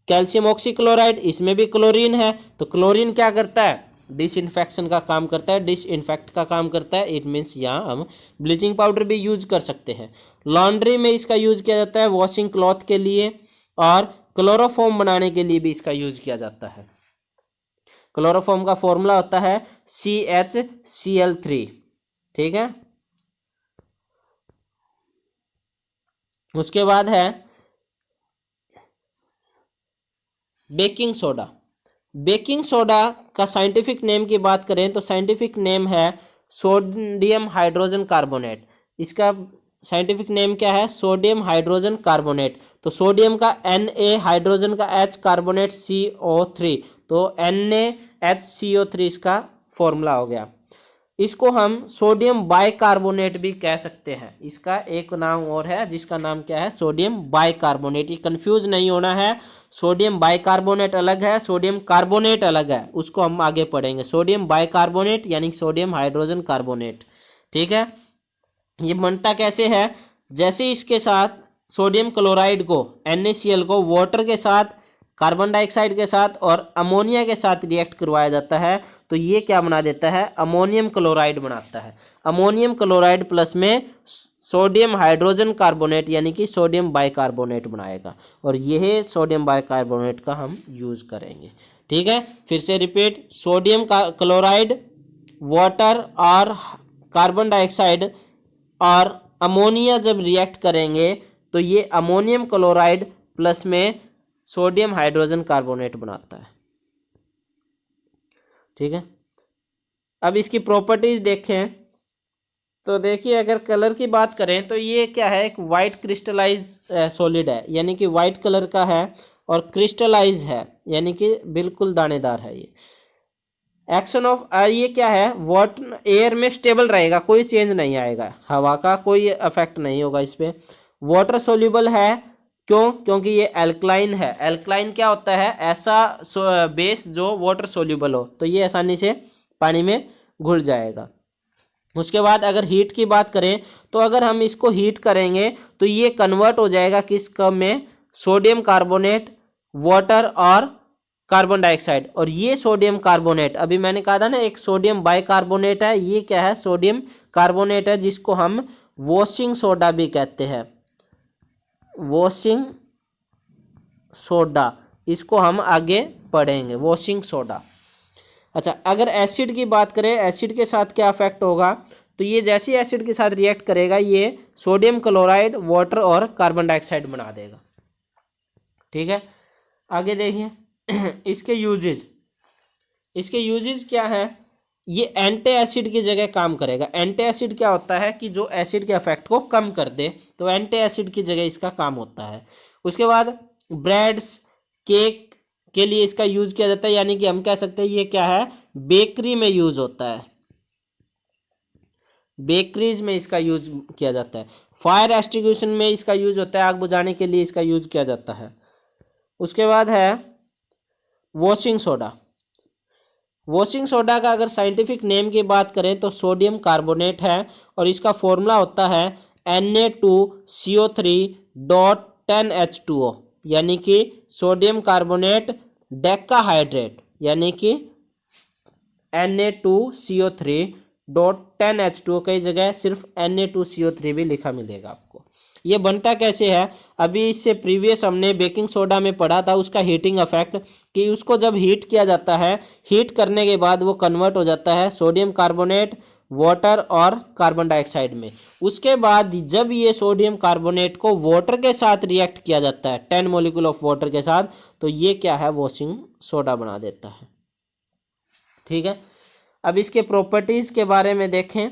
कैल्शियम ऑक्सीक्लोराइड, इसमें भी क्लोरीन है। तो क्लोरीन क्या करता है, डिसइंफेक्शन का काम करता है, डिसइंफेक्ट का काम करता है। इट मीन्स यहाँ हम ब्लीचिंग पाउडर भी यूज कर सकते हैं। लॉन्ड्री में इसका यूज किया जाता है, वॉशिंग क्लॉथ के लिए, और क्लोरोफॉर्म बनाने के लिए भी इसका यूज किया जाता है। क्लोरोफॉर्म का फॉर्मूला होता है CHCl3। ठीक है। उसके बाद है बेकिंग सोडा। बेकिंग सोडा का साइंटिफिक नेम की बात करें तो साइंटिफिक नेम है सोडियम हाइड्रोजन कार्बोनेट। इसका साइंटिफिक नेम क्या है, सोडियम हाइड्रोजन कार्बोनेट। तो सोडियम का Na, हाइड्रोजन का H, कार्बोनेट CO3, तो NaHCO3 इसका फॉर्मूला हो गया। इसको हम सोडियम बाइकार्बोनेट भी कह सकते हैं। इसका एक नाम और है जिसका नाम क्या है, सोडियम बाइकार्बोनेट। ये कंफ्यूज नहीं होना है, सोडियम बाइकार्बोनेट अलग है, सोडियम कार्बोनेट अलग है, उसको हम आगे पढ़ेंगे। सोडियम बाइकार्बोनेट यानी सोडियम हाइड्रोजन कार्बोनेट। ठीक है। ये बनता कैसे है, जैसे इसके साथ सोडियम क्लोराइड को NaCl को वाटर के साथ, कार्बन डाइऑक्साइड के साथ और अमोनिया के साथ रिएक्ट करवाया जाता है तो ये क्या बना देता है, अमोनियम क्लोराइड बनाता है। अमोनियम क्लोराइड प्लस में सोडियम हाइड्रोजन कार्बोनेट यानी कि सोडियम बाइकार्बोनेट बनाएगा, और यह सोडियम बाइकार्बोनेट का हम यूज़ करेंगे। ठीक है, फिर से रिपीट, सोडियम का क्लोराइड, वाटर और कार्बन डाइऑक्साइड और अमोनिया जब रिएक्ट करेंगे तो ये अमोनियम क्लोराइड प्लस में सोडियम हाइड्रोजन कार्बोनेट बनाता है। ठीक है। अब इसकी प्रॉपर्टीज देखें तो देखिए, अगर कलर की बात करें तो ये क्या है, एक वाइट क्रिस्टलाइज सॉलिड है, यानी कि वाइट कलर का है और क्रिस्टलाइज है, यानी कि बिल्कुल दानेदार है। ये एक्शन ऑफ ये क्या है, वाटर एयर में स्टेबल रहेगा, कोई चेंज नहीं आएगा, हवा का कोई इफेक्ट नहीं होगा इस पर। वाटर सोल्यूबल है, क्यों, क्योंकि ये एल्कलाइन है। एल्कलाइन क्या होता है, ऐसा बेस जो वाटर सोल्यूबल हो, तो ये आसानी से पानी में घुल जाएगा। उसके बाद अगर हीट की बात करें तो अगर हम इसको हीट करेंगे तो ये कन्वर्ट हो जाएगा किस कब में, सोडियम कार्बोनेट, वाटर और कार्बन डाइऑक्साइड। और ये सोडियम कार्बोनेट, अभी मैंने कहा था ना एक सोडियम बाइकार्बोनेट है, ये क्या है, सोडियम कार्बोनेट है, जिसको हम वॉशिंग सोडा भी कहते हैं। वॉशिंग सोडा, इसको हम आगे पढ़ेंगे, वॉशिंग सोडा। अच्छा, अगर एसिड की बात करें, एसिड के साथ क्या इफेक्ट होगा, तो ये जैसे एसिड के साथ रिएक्ट करेगा ये सोडियम क्लोराइड, वाटर और कार्बन डाइऑक्साइड बना देगा। ठीक है, आगे देखिए इसके यूजेज। इसके यूजेज क्या है, ये एंटी एसिड की जगह काम करेगा। एंटी एसिड क्या होता है कि जो एसिड के इफेक्ट को कम कर दे, तो एंटी एसिड की जगह इसका काम होता है। उसके बाद ब्रेड्स, केक के लिए इसका यूज किया जाता है, यानी कि हम कह सकते हैं ये क्या है, बेकरी में यूज होता है, बेकरीज में इसका यूज किया जाता है। फायर एक्सटिंग्विशन में इसका यूज होता है, आग बुझाने के लिए इसका यूज किया जाता है। उसके बाद है वॉशिंग सोडा। वॉशिंग सोडा का अगर साइंटिफिक नेम की बात करें तो सोडियम कार्बोनेट है, और इसका फॉर्मूला होता है Na2CO3.10H2O, यानी कि सोडियम कार्बोनेट डेकाहाइड्रेट, यानी कि Na2CO3.10H2O, कई जगह सिर्फ Na2CO3 भी लिखा मिलेगा आपको। ये बनता कैसे है, अभी इससे प्रीवियस हमने बेकिंग सोडा में पढ़ा था उसका हीटिंग इफेक्ट, कि उसको जब हीट किया जाता है, हीट करने के बाद वो कन्वर्ट हो जाता है सोडियम कार्बोनेट, वाटर और कार्बन डाइऑक्साइड में। उसके बाद जब ये सोडियम कार्बोनेट को वाटर के साथ रिएक्ट किया जाता है, 10 मॉलिक्यूल ऑफ वाटर के साथ, तो ये क्या है, वॉशिंग सोडा बना देता है। ठीक है, अब इसके प्रॉपर्टीज के बारे में देखें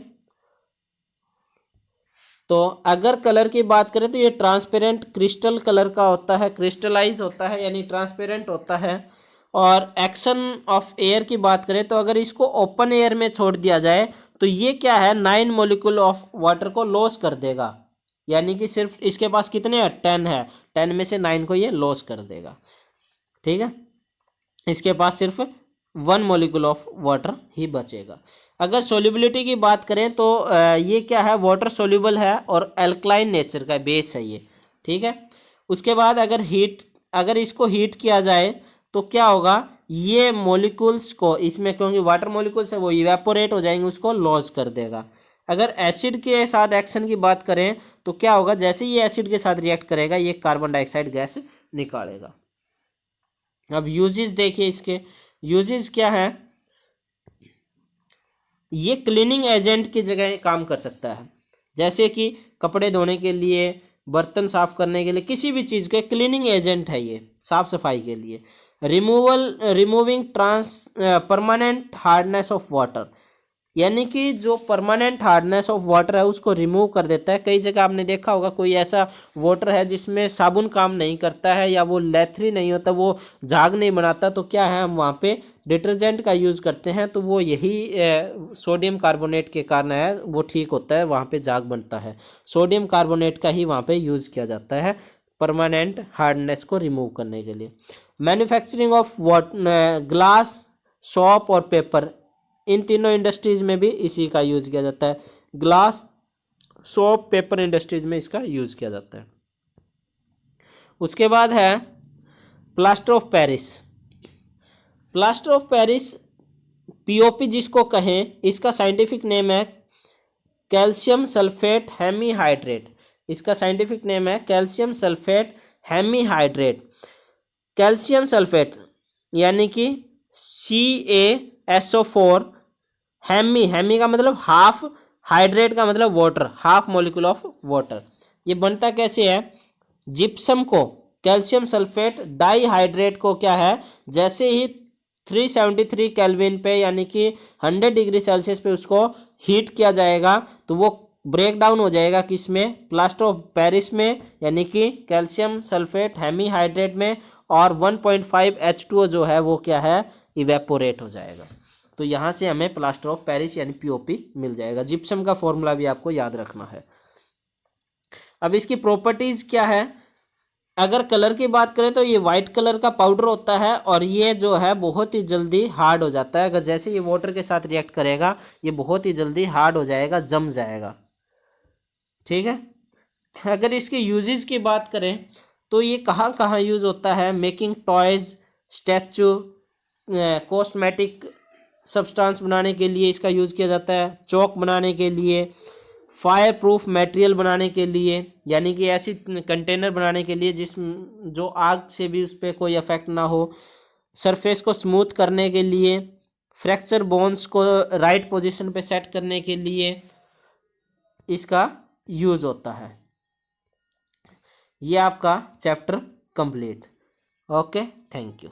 तो अगर कलर की बात करें तो ये ट्रांसपेरेंट क्रिस्टल कलर का होता है, क्रिस्टलाइज होता है यानी ट्रांसपेरेंट होता है। और एक्शन ऑफ एयर की बात करें तो अगर इसको ओपन एयर में छोड़ दिया जाए तो ये क्या है, 9 मॉलिक्यूल ऑफ वाटर को लॉस कर देगा, यानी कि सिर्फ इसके पास कितने हैं, 10 है, 10 में से 9 को ये लॉस कर देगा। ठीक है, इसके पास सिर्फ 1 मॉलिक्यूल ऑफ वाटर ही बचेगा। अगर सोल्यूबिलिटी की बात करें तो ये क्या है, वाटर सोल्यूबल है और एल्कलाइन नेचर का बेस है ये, ठीक है। उसके बाद अगर इसको हीट किया जाए तो क्या होगा, ये मॉलिक्यूल्स को इसमें, क्योंकि वाटर मॉलिक्यूल्स है वो इवेपोरेट हो जाएंगे, उसको लॉस कर देगा। अगर एसिड के साथ एक्शन की बात करें तो क्या होगा, जैसे ये एसिड के साथ रिएक्ट करेगा ये कार्बन डाइऑक्साइड गैस निकालेगा। अब यूजेस देखिए इसके, यूजेस क्या है, ये क्लीनिंग एजेंट की जगह काम कर सकता है, जैसे कि कपड़े धोने के लिए, बर्तन साफ करने के लिए, किसी भी चीज़ के क्लीनिंग एजेंट है ये, साफ सफाई के लिए। Removing permanent hardness of water, यानी कि जो परमानेंट हार्डनेस ऑफ वाटर है उसको रिमूव कर देता है। कई जगह आपने देखा होगा कोई ऐसा वाटर है जिसमें साबुन काम नहीं करता है या वो लेथरी नहीं होता, वो झाग नहीं बनाता, तो क्या है हम वहाँ पे डिटर्जेंट का यूज़ करते हैं, तो वो यही सोडियम कार्बोनेट के कारण है, वो ठीक होता है, वहाँ पे झाग बनता है। सोडियम कार्बोनेट का ही वहाँ पे यूज़ किया जाता है परमानेंट हार्डनेस को रिमूव करने के लिए। मैन्युफैक्चरिंग ऑफ ग्लास, सॉप और पेपर, इन तीनों इंडस्ट्रीज में भी इसी का यूज किया जाता है। ग्लास, सोप, पेपर इंडस्ट्रीज में इसका यूज किया जाता है। उसके बाद है plaster of Paris. Plaster of Paris, POP जिसको कहें, इसका साइंटिफिक नेम है कैल्शियम सल्फेट हेमीहाइड्रेट। इसका साइंटिफिक नेम है calcium sulphate hemihydrate. Calcium sulphate यानी कि CaSO4, हेमी का मतलब हाफ, हाइड्रेट का मतलब water, half molecule of water. ये बनता कैसे है, जिप्सम को, कैल्शियम सल्फेट डाईहाइड्रेट को क्या है, जैसे ही 373 केल्विन पे यानी कि 100 डिग्री सेल्सियस पे उसको हीट किया जाएगा तो वो ब्रेक डाउन हो जाएगा किसमें, प्लास्टर ऑफ पेरिस में, यानी कि कैल्शियम सल्फेट हेमीहाइड्रेट में, और 1.5 H2O जो है वो क्या है, इवेपोरेट हो जाएगा। तो यहाँ से हमें प्लास्टर ऑफ पेरिस यानी पीओपी मिल जाएगा। जिप्सम का फॉर्मूला भी आपको याद रखना है। अब इसकी प्रॉपर्टीज क्या है, अगर कलर की बात करें तो ये वाइट कलर का पाउडर होता है और ये जो है बहुत ही जल्दी हार्ड हो जाता है। अगर जैसे ये वाटर के साथ रिएक्ट करेगा ये बहुत ही जल्दी हार्ड हो जाएगा, जम जाएगा, ठीक है। अगर इसके यूजेस की बात करें तो ये कहाँ कहाँ यूज़ होता है, making toys, statue, cosmetic substance बनाने के लिए इसका यूज़ किया जाता है, चौक बनाने के लिए, फायर प्रूफ मटेरियल बनाने के लिए, यानी कि ऐसी कंटेनर बनाने के लिए जो आग से भी उस पर कोई इफेक्ट ना हो, सरफेस को स्मूथ करने के लिए, फ्रैक्चर बोन्स को राइट पोजीशन पे सेट करने के लिए इसका यूज़ होता है। ये आपका chapter complete. Okay, thank you.